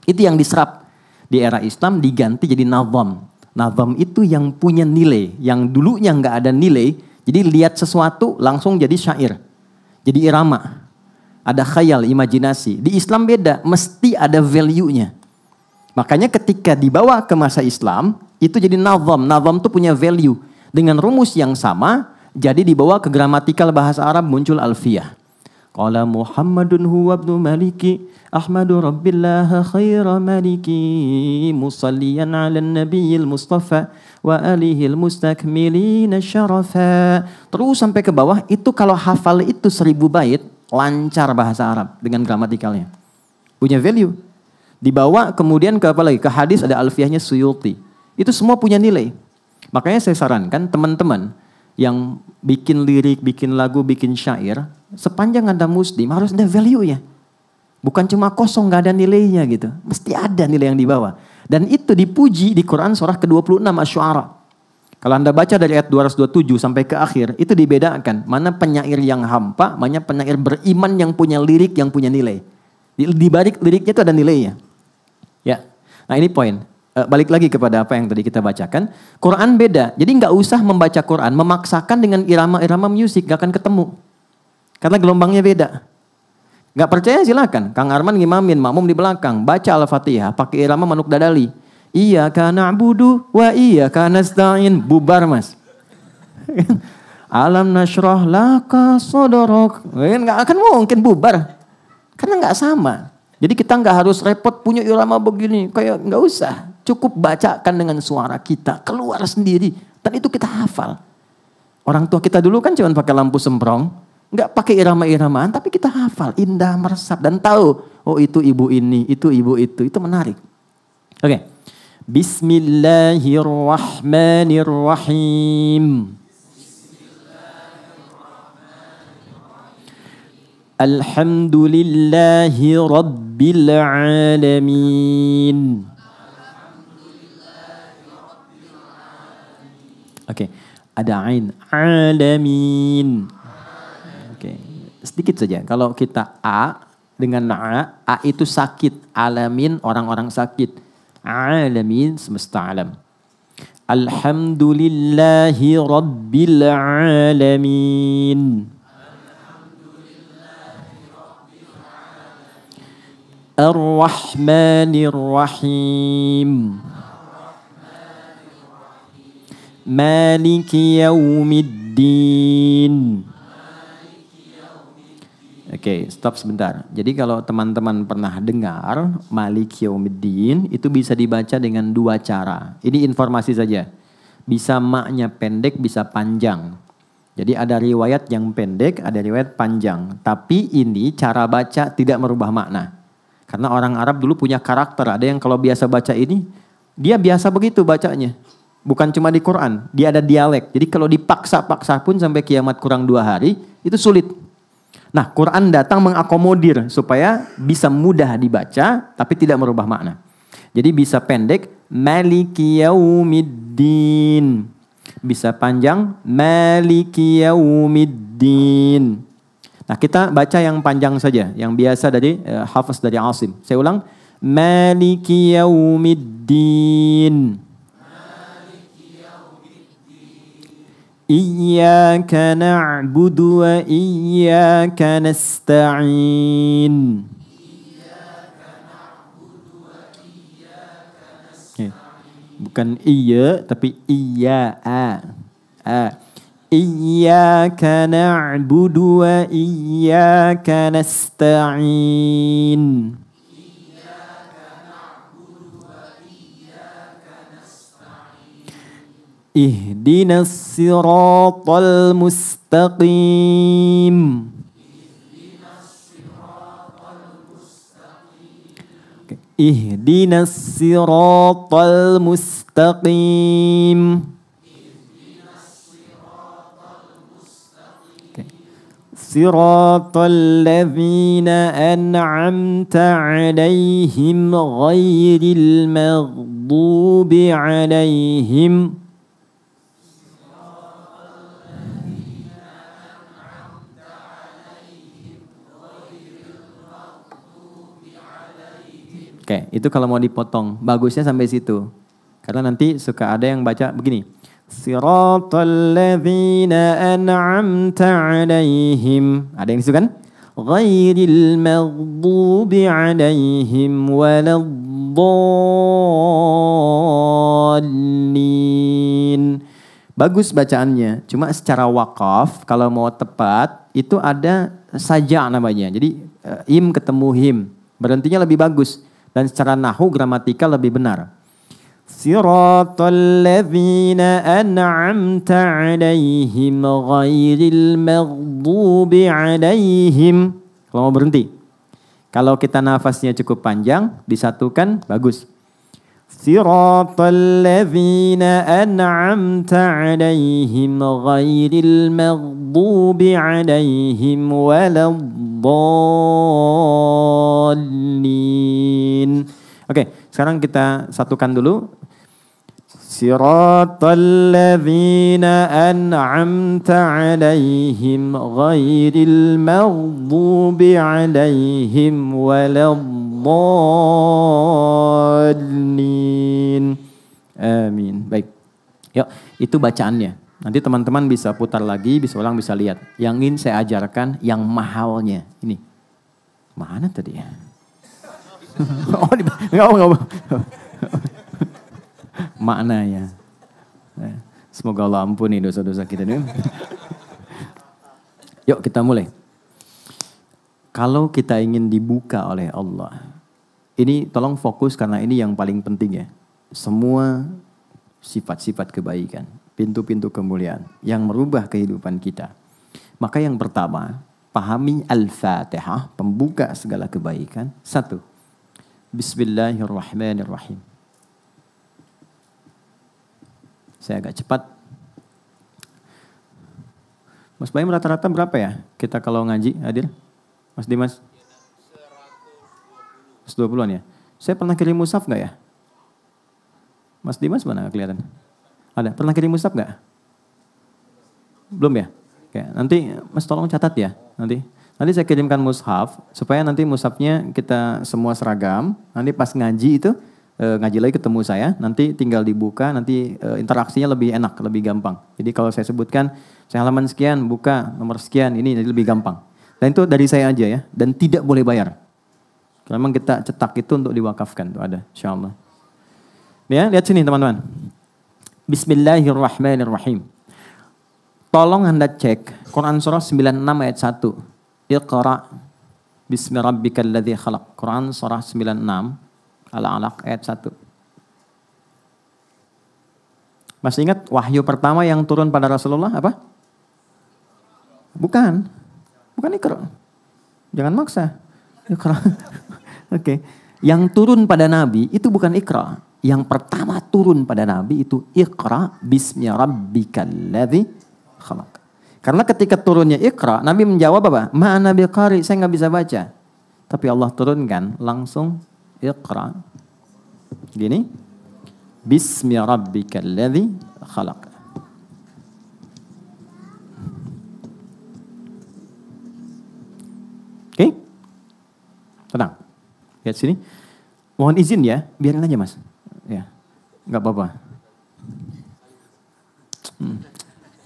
Itu yang diserap di era Islam diganti jadi nazam. Nazam itu yang punya nilai, yang dulunya nggak ada nilai. Jadi lihat sesuatu langsung jadi syair. Jadi irama. Ada khayal, imajinasi. Di Islam beda, mesti ada value-nya. Makanya ketika dibawa ke masa Islam, itu jadi nazam. Nazam itu punya value. Dengan rumus yang sama, jadi dibawa ke gramatikal bahasa Arab muncul alfiyah. Qala Muhammadun huwa ibnu Maliki Ahmadu Rabbillah khaira maliki musalliyan ala nabiyil mustafa wa alihil mustakmilina syarafa. Terus sampai ke bawah, itu kalau hafal itu 1000 bait, lancar bahasa Arab dengan gramatikalnya. Punya value. Dibawa kemudian ke apa lagi? Ke hadis ada alfiyahnya Suyuti. Itu semua punya nilai. Makanya saya sarankan teman-teman yang bikin lirik, bikin lagu, bikin syair, sepanjang Anda muslim harus ada value-nya. Bukan cuma kosong, gak ada nilainya gitu. Mesti ada nilai yang dibawa. Dan itu dipuji di Quran surah ke-26 Asy-Syu'ara. Kalau Anda baca dari ayat 227 sampai ke akhir, itu dibedakan. Mana penyair yang hampa, mana penyair beriman yang punya lirik, yang punya nilai. Di balik liriknya itu ada nilainya. Ya. Nah ini poin. Balik lagi kepada apa yang tadi kita bacakan. Quran beda. Jadi gak usah membaca Quran, memaksakan dengan irama-irama musik, gak akan ketemu. Karena gelombangnya beda. Gak percaya silakan. Kang Arman ngimamin, makmum di belakang. Baca Al-Fatihah, pakai irama Manuk Dadali. Iyyaka na'budu wa iyyaka nasta'in. Bubar mas. Alam nasyrah laka sodorok. Gak akan mungkin bubar. Karena gak sama. Jadi kita gak harus repot punya irama begini. Kayak gak usah. Cukup bacakan dengan suara kita. Keluar sendiri. Dan itu kita hafal. Orang tua kita dulu kan cuma pakai lampu semprong. Nggak pakai irama-iramaan, tapi kita hafal, indah, meresap, dan tahu, oh itu ibu ini, itu ibu itu menarik. Oke. Bismillahirrahmanirrahim. Alhamdulillahi Rabbil Alamin. Oke, ada ain, alamin. Oke, sedikit saja. Kalau kita A dengan A itu sakit. Alamin orang-orang sakit. Alamin semesta alam. Alhamdulillahi Rabbil Alamin. Ar-Rahmanir-Rahim. Maliki Yaumiddin. Oke, stop sebentar. Jadi kalau teman-teman pernah dengar Maliki Yaumiddin itu bisa dibaca dengan 2 cara. Ini informasi saja. Bisa maknya pendek, bisa panjang. Jadi ada riwayat yang pendek, ada riwayat panjang. Tapi ini cara baca tidak merubah makna. Karena orang Arab dulu punya karakter. Ada yang kalau biasa baca ini, dia biasa begitu bacanya. Bukan cuma di Quran, dia ada dialek. Jadi kalau dipaksa-paksa pun sampai kiamat kurang 2 hari, itu sulit. Nah, Quran datang mengakomodir supaya bisa mudah dibaca tapi tidak merubah makna. Jadi bisa pendek, Maliki Yaumiddin. Bisa panjang, Maliki Yaumiddin. Nah, kita baca yang panjang saja, yang biasa dari Hafiz dari Asim. Saya ulang, Maliki Yaumiddin. Iyyaka na'budu wa iyyaka nasta'in. Bukan iya tapi iya Iyyaka na'budu wa iyyaka nasta'in. Ihdinas siratal mustaqim. Ihdinas siratal mustaqim. Siratal ladzina an'amta 'alaihim ghairil maghdubi 'alaihim. Oke, itu kalau mau dipotong, bagusnya sampai situ. Karena nanti suka ada yang baca begini. Siratal ladzina an'amta 'alaihim. Ada yang disukan? Ghairil maghdubi 'alaihim waladdallin. Bagus bacaannya, cuma secara wakaf kalau mau tepat itu ada saja namanya. Jadi im ketemu him. Berhentinya lebih bagus. Dan secara nahu gramatikal lebih benar. Siratal ladzina an'amta alaihim ghairil maghdubi alaihim. Kalau mau berhenti. Kalau kita nafasnya cukup panjang, disatukan, bagus. Siratal ladzina an'amta alaihim ghairil maghdubi alaihim waladdallin. Oke, sekarang kita satukan dulu. Siratal ladzina an'amta alaihim ghairil maghdubi alaihim waladdallin. Amin. Baik. Yuk, itu bacaannya. Nanti teman-teman bisa putar lagi, orang bisa lihat. Yang ingin saya ajarkan yang mahalnya. Ini. Mana tadi ya? Enggak. Maknanya. Semoga Allah ampuni dosa-dosa kita ini. Yuk kita mulai. Kalau kita ingin dibuka oleh Allah, ini tolong fokus karena ini yang paling penting ya. Semua sifat-sifat kebaikan, pintu-pintu kemuliaan yang merubah kehidupan kita. Maka yang pertama, pahami Al-Fatihah, pembuka segala kebaikan. 1. Bismillahirrahmanirrahim. Saya agak cepat. Mas Baim rata-rata berapa ya kita kalau ngaji hadir? Mas Dimas? 120-an ya. Saya pernah kirim mushaf gak ya? Mas Dimas mana kelihatan? Ada. Pernah kirim mushaf gak? Belum ya? Oke, nanti Mas tolong catat ya. Nanti saya kirimkan mushaf supaya nanti mushafnya kita semua seragam. Nanti pas ngaji itu ngaji lagi ketemu saya, nanti tinggal dibuka, nanti interaksinya lebih enak, lebih gampang. Jadi kalau saya sebutkan, saya halaman sekian, buka nomor sekian, ini jadi lebih gampang. Dan itu dari saya aja ya, dan tidak boleh bayar. Kalau memang kita cetak itu untuk diwakafkan, itu ada, insyaAllah. Ya, lihat sini teman-teman. Bismillahirrahmanirrahim. Tolong Anda cek Quran surah 96 ayat 1. Iqra bismi rabbikal ladzi khalaq. Quran surah 96 Al-Alaq ayat 1. Masih ingat wahyu pertama yang turun pada Rasulullah apa? Bukan Iqra. Jangan maksa. Iqra. Oke. Yang turun pada Nabi itu bukan Iqra. Yang pertama turun pada Nabi itu Iqra bismi rabbikal ladzi khalaq. Karena ketika turunnya Iqra, Nabi menjawab apa? Ma'ana biqari, saya nggak bisa baca. Tapi Allah turunkan langsung Iqra. Gini. Bismi rabbikal ladzi khalaq. Oke? Tenang. Lihat sini. Mohon izin ya, biarin aja Mas. Ya. Enggak apa-apa.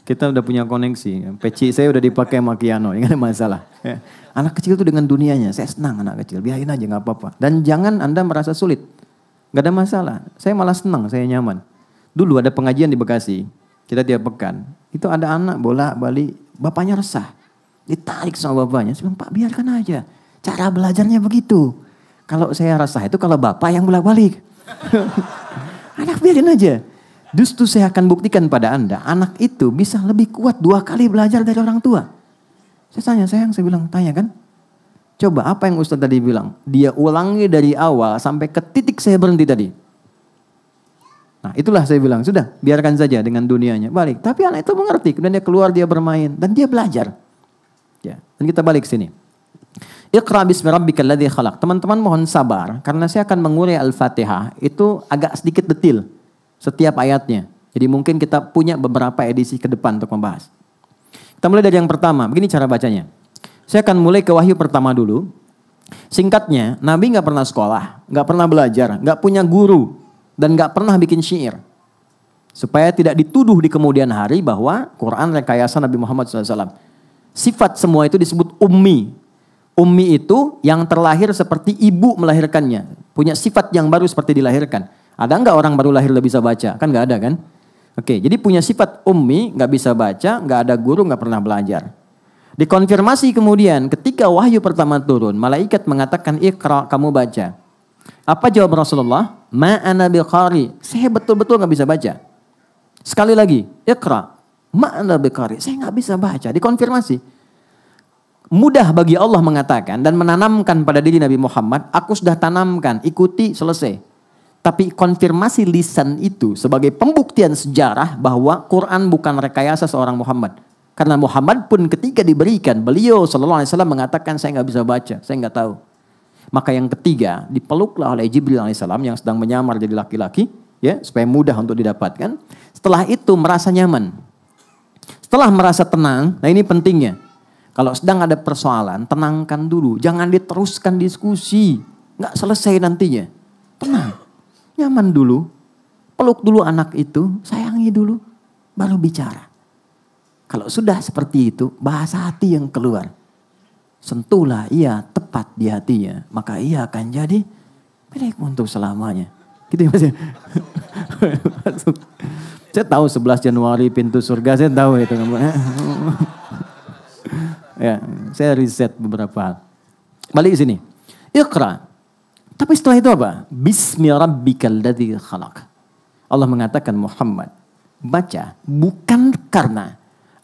Kita udah punya koneksi. Peci saya udah dipakai Makiano, enggak ada masalah. Ya. Anak kecil itu dengan dunianya, saya senang anak kecil, biarin aja gak apa-apa. Dan jangan Anda merasa sulit, gak ada masalah. Saya malah senang, saya nyaman. Dulu ada pengajian di Bekasi, kita tiap pekan. Itu ada anak bolak-balik, bapaknya resah. Ditarik sama bapaknya, saya bilang Pak biarkan aja. Cara belajarnya begitu. Kalau saya resah itu kalau bapak yang bolak-balik. Anak biarin aja. Justru saya akan buktikan pada Anda, anak itu bisa lebih kuat 2 kali belajar dari orang tua. Saya tanya, sayang, saya bilang, tanya kan. Coba apa yang Ustaz tadi bilang. Dia ulangi dari awal sampai ke titik saya berhenti tadi. Nah itulah saya bilang, sudah biarkan saja dengan dunianya. Balik, tapi anak itu mengerti. Kemudian dia keluar, dia bermain. Dan dia belajar. Ya. Dan kita balik sini. Iqra bismi rabbikal ladzi khalaq. Teman-teman mohon sabar. Karena saya akan mengurai Al-Fatihah. Itu agak sedikit detil. Setiap ayatnya. Jadi mungkin kita punya beberapa edisi ke depan untuk membahas. Kita mulai dari yang pertama. Begini cara bacanya. Saya akan mulai ke wahyu pertama dulu. Singkatnya, Nabi gak pernah sekolah, gak pernah belajar, gak punya guru, dan gak pernah bikin syair. Supaya tidak dituduh di kemudian hari bahwa Quran rekayasa Nabi Muhammad SAW. Sifat semua itu disebut ummi. Ummi itu yang terlahir seperti ibu melahirkannya. Punya sifat yang baru seperti dilahirkan. Ada gak orang baru lahir udah bisa baca? Kan gak ada kan? Oke, jadi punya sifat ummi, gak bisa baca, gak ada guru, gak pernah belajar. Dikonfirmasi kemudian ketika wahyu pertama turun, malaikat mengatakan Iqra, kamu baca. Apa jawab Rasulullah? Ma ana biqari. Saya betul-betul nggak bisa baca. Sekali lagi, Iqra. Ma ana biqari. Saya nggak bisa baca. Dikonfirmasi. Mudah bagi Allah mengatakan dan menanamkan pada diri Nabi Muhammad, aku sudah tanamkan, ikuti, selesai. Tapi konfirmasi lisan itu sebagai pembuktian sejarah bahwa Quran bukan rekayasa seorang Muhammad. Karena Muhammad pun ketika diberikan, beliau sallallahu alaihi wasallam mengatakan saya nggak bisa baca, saya nggak tahu. Maka yang ketiga dipeluklah oleh Jibril alaihissalam yang sedang menyamar jadi laki-laki, ya supaya mudah untuk didapatkan. Setelah itu merasa nyaman, setelah merasa tenang. Nah ini pentingnya. Kalau sedang ada persoalan, tenangkan dulu, jangan diteruskan diskusi, nggak selesai nantinya. Tenang, nyaman dulu, peluk dulu anak itu, sayangi dulu, baru bicara. Kalau sudah seperti itu, bahasa hati yang keluar. Sentuhlah ia tepat di hatinya. Maka ia akan jadi milikmu untuk selamanya. Gitu ya Mas ya? Saya tahu 11 Januari pintu surga, saya tahu itu. Ya, saya riset beberapa hal. Balik ke sini. Iqra. Tapi setelah itu apa? Bismi rabbikal ladzi khalaq. Allah mengatakan Muhammad, baca bukan karena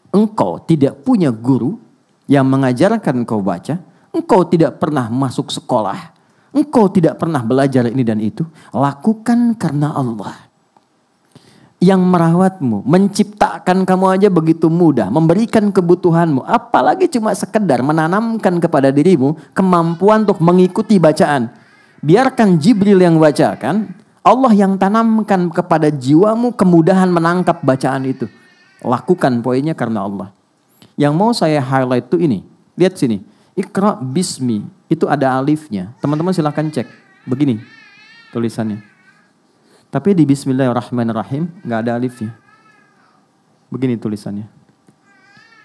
engkau tidak punya guru yang mengajarkan engkau baca. Engkau tidak pernah masuk sekolah. Engkau tidak pernah belajar ini dan itu. Lakukan karena Allah. Yang merawatmu, menciptakan kamu aja begitu mudah. Memberikan kebutuhanmu. Apalagi cuma sekedar menanamkan kepada dirimu kemampuan untuk mengikuti bacaan. Biarkan Jibril yang bacakan. Allah yang tanamkan kepada jiwamu kemudahan menangkap bacaan itu. Lakukan poinnya karena Allah. Yang mau saya highlight itu ini. Lihat sini. Iqra bismi. Itu ada alifnya. Teman-teman silahkan cek. Begini tulisannya. Tapi di Bismillahirrahmanirrahim nggak ada alifnya. Begini tulisannya.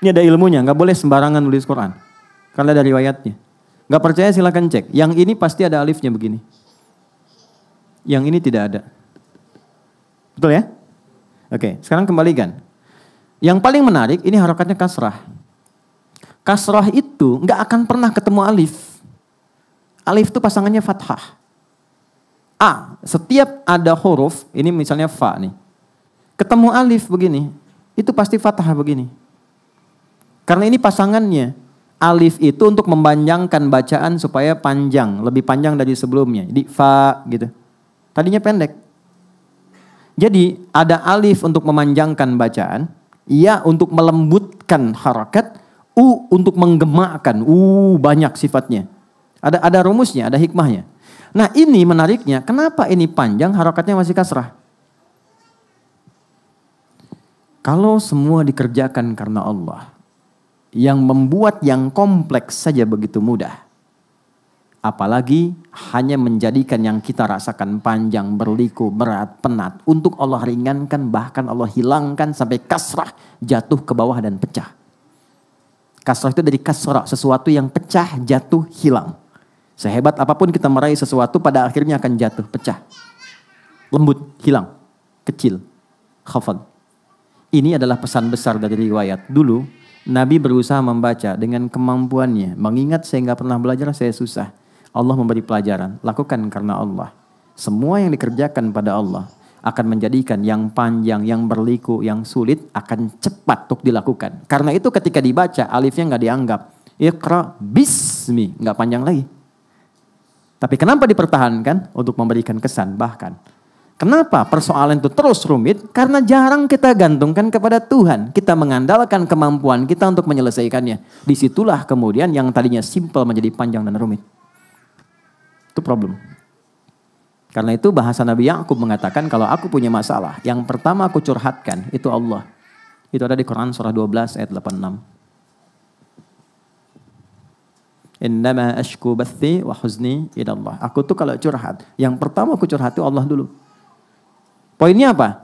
Ini ada ilmunya. Nggak boleh sembarangan nulis Quran. Karena ada riwayatnya. Nggak percaya silahkan cek. Yang ini pasti ada alifnya begini. Yang ini tidak ada. Betul ya? Oke, sekarang kembalikan. Yang paling menarik ini harokatnya kasrah. Kasrah itu nggak akan pernah ketemu alif. Alif itu pasangannya fathah. A, setiap ada huruf, ini misalnya fa nih. Ketemu alif begini, itu pasti fathah begini. Karena ini pasangannya. Alif itu untuk memanjangkan bacaan supaya panjang, lebih panjang dari sebelumnya. Jadi fa gitu. Tadinya pendek. Jadi ada alif untuk memanjangkan bacaan. Ya untuk melembutkan harakat. U untuk menggemakkan. Banyak sifatnya. Ada rumusnya, ada hikmahnya. Nah ini menariknya, kenapa ini panjang harakatnya masih kasrah? Kalau semua dikerjakan karena Allah, yang membuat yang kompleks saja begitu mudah. Apalagi hanya menjadikan yang kita rasakan panjang, berliku, berat, penat. Untuk Allah ringankan, bahkan Allah hilangkan sampai kasrah, jatuh ke bawah dan pecah. Kasrah itu dari kasrah, sesuatu yang pecah, jatuh, hilang. Sehebat apapun kita meraih sesuatu, pada akhirnya akan jatuh, pecah. Lembut, hilang, kecil, khafad. Ini adalah pesan besar dari riwayat. Dulu, Nabi berusaha membaca dengan kemampuannya. Mengingat saya nggak pernah belajar, saya susah. Allah memberi pelajaran, lakukan karena Allah. Semua yang dikerjakan pada Allah akan menjadikan yang panjang, yang berliku, yang sulit akan cepat untuk dilakukan. Karena itu ketika dibaca, alifnya nggak dianggap. Iqra bismi, nggak panjang lagi. Tapi kenapa dipertahankan? Untuk memberikan kesan. Bahkan, kenapa persoalan itu terus rumit? Karena jarang kita gantungkan kepada Tuhan. Kita mengandalkan kemampuan kita untuk menyelesaikannya. Disitulah kemudian yang tadinya simpel menjadi panjang dan rumit. Itu problem. Karena itu bahasa Nabi Ya'qub mengatakan, kalau aku punya masalah, yang pertama aku curhatkan, itu Allah. Itu ada di Quran surah 12 ayat 86. Innama ashku bathi wa huzni ila Allah. Aku tuh kalau curhat, yang pertama aku curhati Allah dulu. Poinnya apa?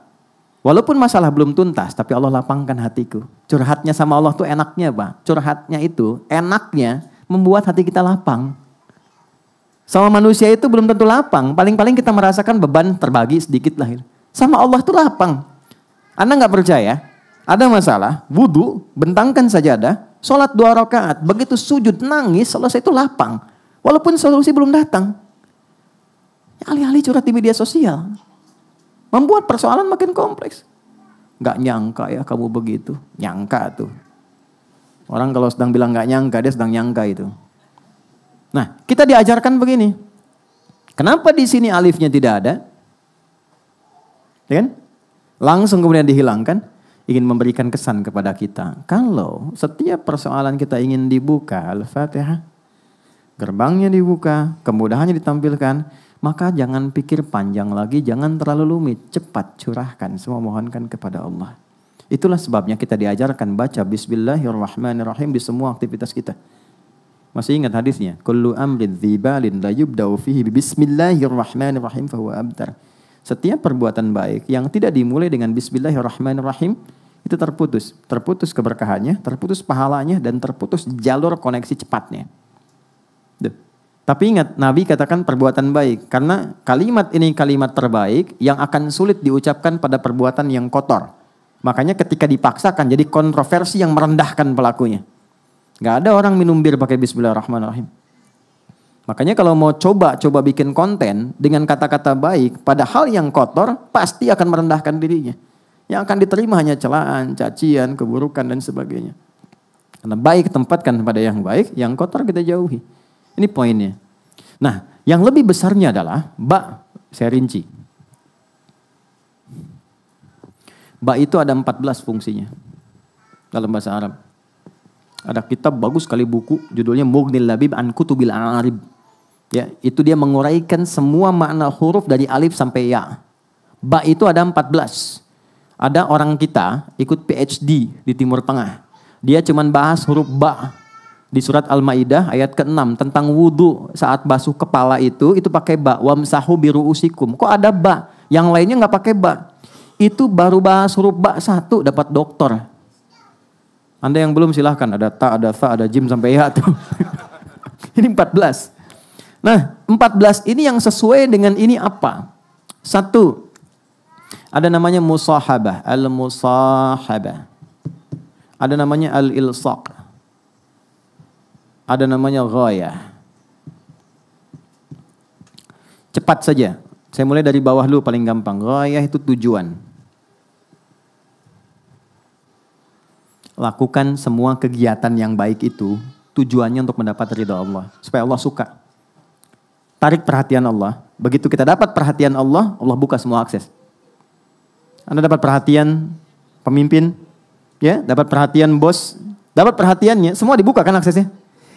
Walaupun masalah belum tuntas, tapi Allah lapangkan hatiku. Curhatnya sama Allah tuh enaknya apa? Curhatnya itu enaknya membuat hati kita lapang. Sama manusia itu belum tentu lapang. Paling-paling kita merasakan beban terbagi sedikit lah. Sama Allah tuh lapang. Anda nggak percaya? Ada masalah, wudu, bentangkan sajadah, Sholat 2 rakaat, begitu sujud nangis, selesai itu lapang. Walaupun solusi belum datang. Alih-alih curhat di media sosial. Membuat persoalan makin kompleks. Gak nyangka ya kamu begitu. Nyangka tuh. Orang kalau sedang bilang gak nyangka, dia sedang nyangka itu. Nah, kita diajarkan begini. Kenapa di sini alifnya tidak ada? Ya kan? Langsung kemudian dihilangkan. Ingin memberikan kesan kepada kita. Kalau setiap persoalan kita ingin dibuka, Al-Fatihah, gerbangnya dibuka, kemudahannya ditampilkan, maka jangan pikir panjang lagi, jangan terlalu rumit. Cepat curahkan, semua mohonkan kepada Allah. Itulah sebabnya kita diajarkan baca Bismillahirrahmanirrahim di semua aktivitas kita. Masih ingat hadisnya? Kullu amrin dzibalin la yubda'u fihi bismillahirrahmanirrahim fahuwa abtar. Setiap perbuatan baik yang tidak dimulai dengan Bismillahirrahmanirrahim itu terputus. Terputus keberkahannya, terputus pahalanya, dan terputus jalur koneksi cepatnya. Duh. Tapi ingat, Nabi katakan perbuatan baik. Karena kalimat ini kalimat terbaik yang akan sulit diucapkan pada perbuatan yang kotor. Makanya ketika dipaksakan jadi kontroversi yang merendahkan pelakunya. Gak ada orang minum bir pakai Bismillahirrahmanirrahim. Makanya kalau mau coba bikin konten dengan kata-kata baik pada hal yang kotor, pasti akan merendahkan dirinya. Yang akan diterima hanya celaan, cacian, keburukan dan sebagainya. Karena baik tempatkan pada yang baik, yang kotor kita jauhi. Ini poinnya. Nah, yang lebih besarnya adalah ba, saya rinci. Ba itu ada 14 fungsinya dalam bahasa Arab. Ada kitab bagus sekali buku, judulnya Mughnil Labib an Kutubil A'arib. Ya, itu dia menguraikan semua makna huruf dari alif sampai ya. Ba itu ada 14. Ada orang kita ikut PhD di Timur Tengah. Dia cuman bahas huruf ba. Di surat Al-Maidah ayat ke-6 tentang wudu saat basuh kepala itu pakai ba. Wamsahu biru'usikum. Kok ada ba? Yang lainnya nggak pakai ba. Itu baru bahas huruf ba 1 dapat doktor. Anda yang belum silahkan, ada ta, ada fa, ada jim sampai ya tuh. Ini 14. Nah, 14 ini yang sesuai dengan ini apa? 1, ada namanya musahabah, al-musahabah. Ada namanya al-ilsaq. Ada namanya ghayah. Cepat saja. Saya mulai dari bawah dulu paling gampang. Ghayah itu tujuan. Lakukan semua kegiatan yang baik itu tujuannya untuk mendapat ridha Allah. Supaya Allah suka. Tarik perhatian Allah. Begitu kita dapat perhatian Allah, Allah buka semua akses. Anda dapat perhatian pemimpin, ya, dapat perhatian bos, dapat perhatiannya, semua dibuka kan aksesnya.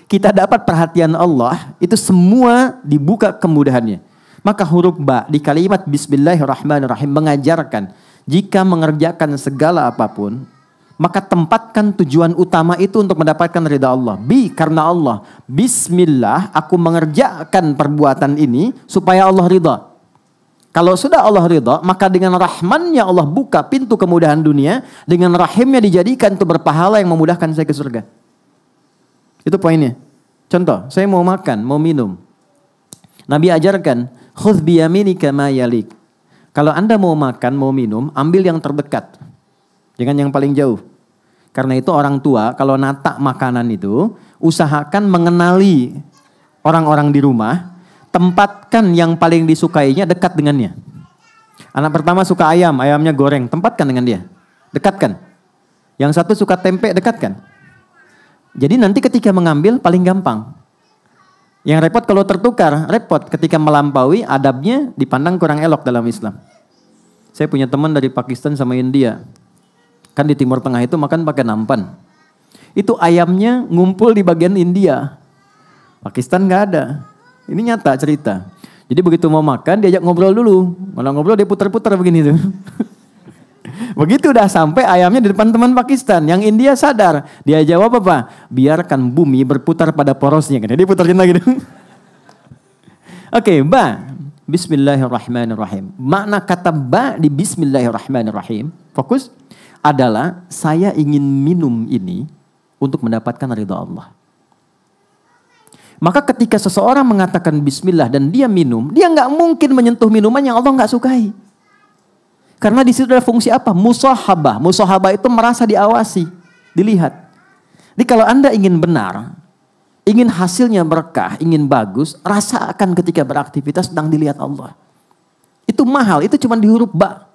Kita dapat perhatian Allah, itu semua dibuka kemudahannya. Maka huruf ba di kalimat Bismillahirrahmanirrahim mengajarkan jika mengerjakan segala apapun, maka tempatkan tujuan utama itu untuk mendapatkan ridha Allah. Karena Allah. Bismillah, aku mengerjakan perbuatan ini supaya Allah ridha. Kalau sudah Allah ridha, maka dengan rahmannya Allah buka pintu kemudahan dunia. Dengan rahimnya dijadikan itu berpahala yang memudahkan saya ke surga. Itu poinnya. Contoh, saya mau makan, mau minum. Nabi ajarkan, khudh biyaminika ma yalik. Kalau Anda mau makan, mau minum, ambil yang terdekat. Jangan yang paling jauh. Karena itu orang tua kalau nata makanan itu, usahakan mengenali orang-orang di rumah, tempatkan yang paling disukainya dekat dengannya. Anak pertama suka ayam, ayamnya goreng, tempatkan dengan dia. Dekatkan. Yang satu suka tempe, dekatkan. Jadi nanti ketika mengambil paling gampang. Yang repot kalau tertukar, repot ketika melampaui adabnya dipandang kurang elok dalam Islam. Saya punya teman dari Pakistan sama India. Kan di Timur Tengah itu makan pakai nampan. Itu ayamnya ngumpul di bagian India. Pakistan nggak ada. Ini nyata cerita. Jadi begitu mau makan diajak ngobrol dulu. Malah ngobrol dia putar-putar begini tuh. Begitu udah sampai ayamnya di depan teman Pakistan. Yang India sadar. Dia jawab apa? Biarkan bumi berputar pada porosnya. Dia putarin lagi. Oke, ba. Bismillahirrahmanirrahim. Makna kata ba di Bismillahirrahmanirrahim. Fokus. Adalah saya ingin minum ini untuk mendapatkan ridha Allah. Maka ketika seseorang mengatakan bismillah dan dia minum, dia nggak mungkin menyentuh minuman yang Allah nggak sukai. Karena di situ ada fungsi apa? Musahabah. Musahabah itu merasa diawasi, dilihat. Jadi kalau Anda ingin benar, ingin hasilnya berkah, ingin bagus, rasakan ketika beraktivitas sedang dilihat Allah. Itu mahal, itu cuma di huruf ba.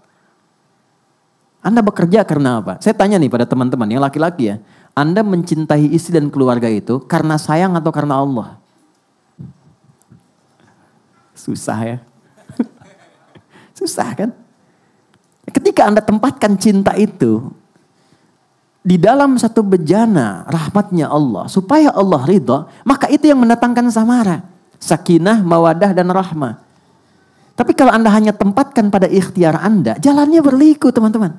Anda bekerja karena apa? Saya tanya nih pada teman-teman yang laki-laki ya. Anda mencintai istri dan keluarga itu karena sayang atau karena Allah? Susah ya. Susah kan? Ketika Anda tempatkan cinta itu di dalam satu bejana rahmatnya Allah, supaya Allah ridha, maka itu yang mendatangkan samara, sakinah, mawadah, dan rahmah. Tapi kalau Anda hanya tempatkan pada ikhtiar Anda, jalannya berliku teman-teman.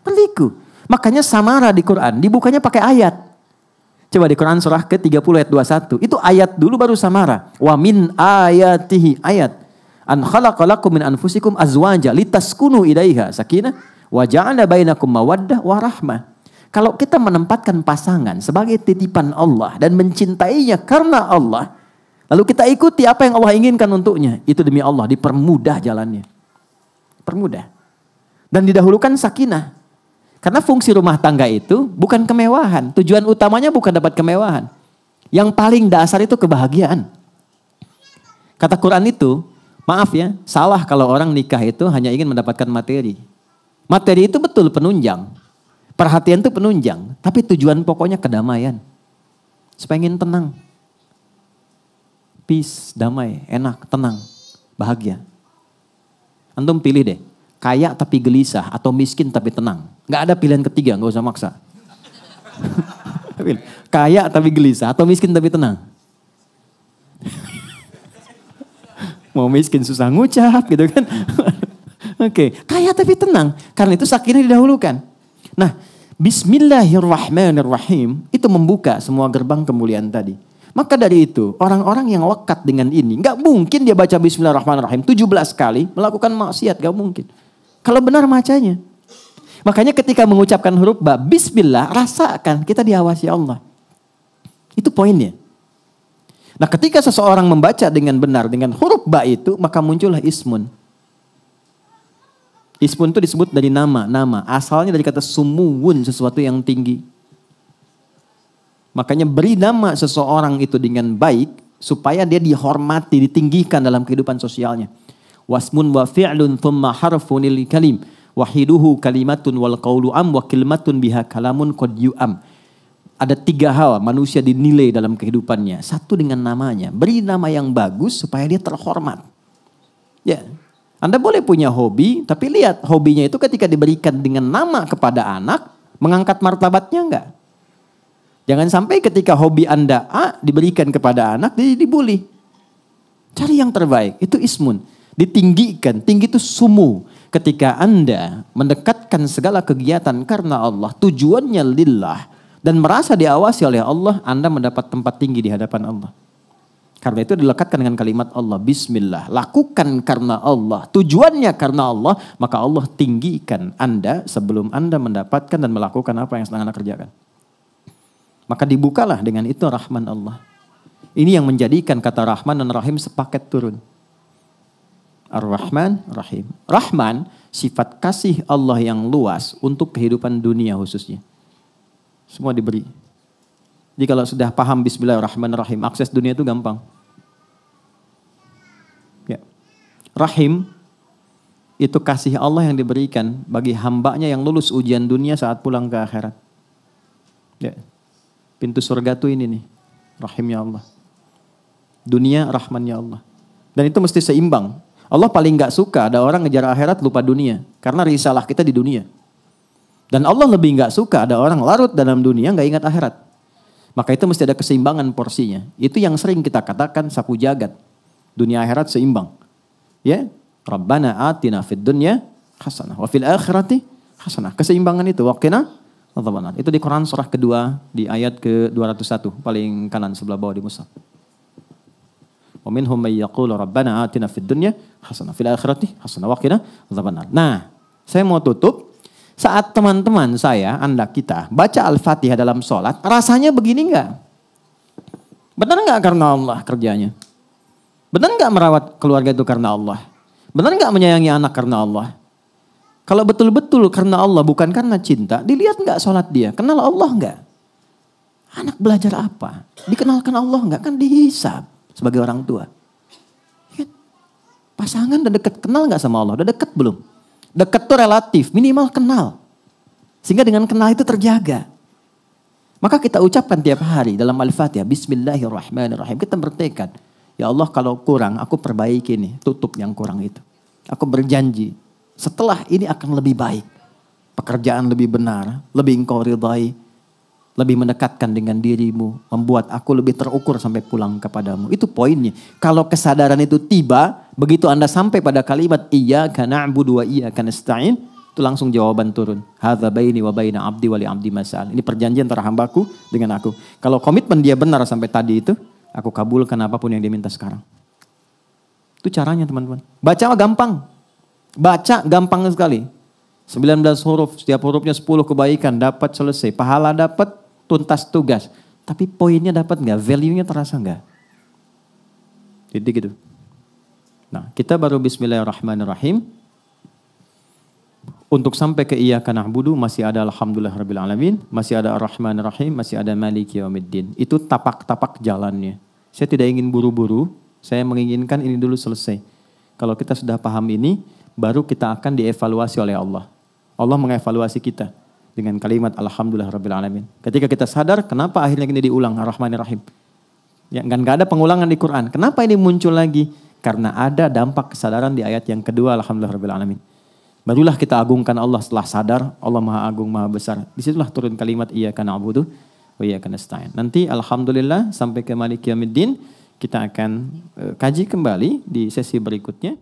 Berliku. Makanya samara di Quran dibukanya pakai ayat. Coba di Quran surah ke-30 ayat 21. Itu ayat dulu baru samara. Wa min ayatihi, ayat. An khalaqalakum min anfusikum azwaja litaskunu ilaiha sakinah wa ja'ala bainakum mawaddah wa rahmah. Kalau kita menempatkan pasangan sebagai titipan Allah dan mencintainya karena Allah, lalu kita ikuti apa yang Allah inginkan untuknya, itu demi Allah dipermudah jalannya. Permudah. Dan didahulukan sakinah. Karena fungsi rumah tangga itu bukan kemewahan. Tujuan utamanya bukan dapat kemewahan. Yang paling dasar itu kebahagiaan. Kata Quran itu, maaf ya, salah kalau orang nikah itu hanya ingin mendapatkan materi. Materi itu betul penunjang. Perhatian itu penunjang. Tapi tujuan pokoknya kedamaian. Supaya ingin tenang. Peace, damai, enak, tenang, bahagia. Antum pilih deh. Kaya tapi gelisah atau miskin tapi tenang. Gak ada pilihan ketiga, gak usah maksa. Kaya tapi gelisah atau miskin tapi tenang. Mau miskin susah ngucap gitu kan. Oke, kaya tapi tenang. Karena itu sakinah didahulukan. Nah, Bismillahirrahmanirrahim itu membuka semua gerbang kemuliaan tadi. Maka dari itu, orang-orang yang lekat dengan ini, gak mungkin dia baca Bismillahirrahmanirrahim 17 kali melakukan maksiat, gak mungkin. Kalau benar macanya. Makanya ketika mengucapkan huruf ba, Bismillah, rasakan kita diawasi Allah. Itu poinnya. Nah ketika seseorang membaca dengan benar dengan huruf ba itu, maka muncullah ismun. Ismun itu disebut dari nama. Asalnya dari kata sumuwun, sesuatu yang tinggi. Makanya beri nama seseorang itu dengan baik, supaya dia dihormati, ditinggikan dalam kehidupan sosialnya. Wasmun wa fi'lun thumma harfunil kalim. Wahiduhu kalimatun wal qawlu am wa kilmatun biha kalamun qad yu'am. Ada 3 hal manusia dinilai dalam kehidupannya. Satu dengan namanya. Beri nama yang bagus supaya dia terhormat. Ya, Anda boleh punya hobi, tapi lihat hobinya itu ketika diberikan dengan nama kepada anak, mengangkat martabatnya enggak? Jangan sampai ketika hobi Anda A diberikan kepada anak, jadi dibully. Cari yang terbaik, itu ismun. Ditinggikan, tinggi itu sumu. Ketika Anda mendekatkan segala kegiatan karena Allah, tujuannya lillah, dan merasa diawasi oleh Allah, Anda mendapat tempat tinggi di hadapan Allah. Karena itu dilekatkan dengan kalimat Allah, Bismillah. Lakukan karena Allah, tujuannya karena Allah, maka Allah tinggikan Anda sebelum Anda mendapatkan dan melakukan apa yang sedang Anda kerjakan. Maka dibukalah dengan itu rahman Allah. Ini yang menjadikan kata Rahman dan Rahim sepaket turun. Ar-Rahman, Rahim. Rahman, sifat kasih Allah yang luas untuk kehidupan dunia khususnya. Semua diberi. Jadi kalau sudah paham Bismillahirrahmanirrahim, akses dunia itu gampang. Ya. Rahim, itu kasih Allah yang diberikan bagi hambanya yang lulus ujian dunia saat pulang ke akhirat. Ya. Pintu surga tuh ini nih, rahimnya Allah. Dunia, rahmannya Allah. Dan itu mesti seimbang. Allah paling gak suka ada orang ngejar akhirat lupa dunia. Karena risalah kita di dunia. Dan Allah lebih gak suka ada orang larut dalam dunia gak ingat akhirat. Maka itu mesti ada keseimbangan porsinya. Itu yang sering kita katakan sapu jagat. Dunia akhirat seimbang. Ya, Rabbana atina fid dunya hasanah wa fil akhirati hasanah. Keseimbangan itu waqina adzabannar. Itu di Quran surah kedua di ayat ke-201 paling kanan sebelah bawah di mushaf. Wa minhum may yaqulu rabbana atina fid dunya hasanah fil akhirati hasanah wa qina adzabannar. Nah, saya mau tutup saat teman-teman saya, Anda kita baca Al-Fatihah dalam sholat, rasanya begini enggak? Benar enggak karena Allah kerjanya? Benar enggak merawat keluarga itu karena Allah? Benar enggak menyayangi anak karena Allah? Kalau betul-betul karena Allah bukan karena cinta, dilihat enggak sholat dia? Kenal Allah enggak? Anak belajar apa? Dikenalkan Allah enggak? Kan dihisab sebagai orang tua. Ya, pasangan udah deket, kenal enggak sama Allah? Udah deket belum? Deket tuh relatif, minimal kenal. Sehingga dengan kenal itu terjaga. Maka kita ucapkan tiap hari dalam Al-Fatihah, Bismillahirrahmanirrahim. Kita bertekad, ya Allah kalau kurang aku perbaiki nih, tutup yang kurang itu. Aku berjanji, setelah ini akan lebih baik. Pekerjaan lebih benar, lebih engkau ridhai, lebih mendekatkan dengan dirimu, membuat aku lebih terukur sampai pulang kepadamu. Itu poinnya. Kalau kesadaran itu tiba, begitu Anda sampai pada kalimat iyyaka na'budu wa iyyaka nasta'in, itu langsung jawaban turun. Hadza baini wa baina abdi wa li abdi masal. Ini perjanjian antara hambaku dengan aku. Kalau komitmen dia benar sampai tadi itu, aku kabulkan apapun yang dia minta sekarang. Itu caranya teman-teman. Baca gampang. Baca gampang sekali. 19 huruf, setiap hurufnya 10 kebaikan, dapat selesai. Pahala dapat, tuntas tugas. Tapi poinnya dapat nggak? Value-nya terasa nggak? Jadi gitu. Nah, kita baru Bismillahirrahmanirrahim. Untuk sampai ke iyyaka na'budu masih ada alhamdulillahirabbil alamin, masih ada ar-rahmanir-rahim, masih ada maliki yaumiddin. Itu tapak-tapak jalannya. Saya tidak ingin buru-buru, saya menginginkan ini dulu selesai. Kalau kita sudah paham ini, baru kita akan dievaluasi oleh Allah. Allah mengevaluasi kita dengan kalimat alhamdulillahirabbil alamin. Ketika kita sadar kenapa akhirnya ini diulang ar-rahmanir-rahim. Ya, nggak ada pengulangan di Quran. Kenapa ini muncul lagi? Karena ada dampak kesadaran di ayat yang kedua alhamdulillahirabbil alamin. Barulah kita agungkan Allah setelah sadar Allah Maha Agung Maha Besar. Disitulah turun kalimat iyyaka na'budu wa iyyaka nasta'in. Nanti alhamdulillah sampai ke maliki yaumiddin kita akan kaji kembali di sesi berikutnya.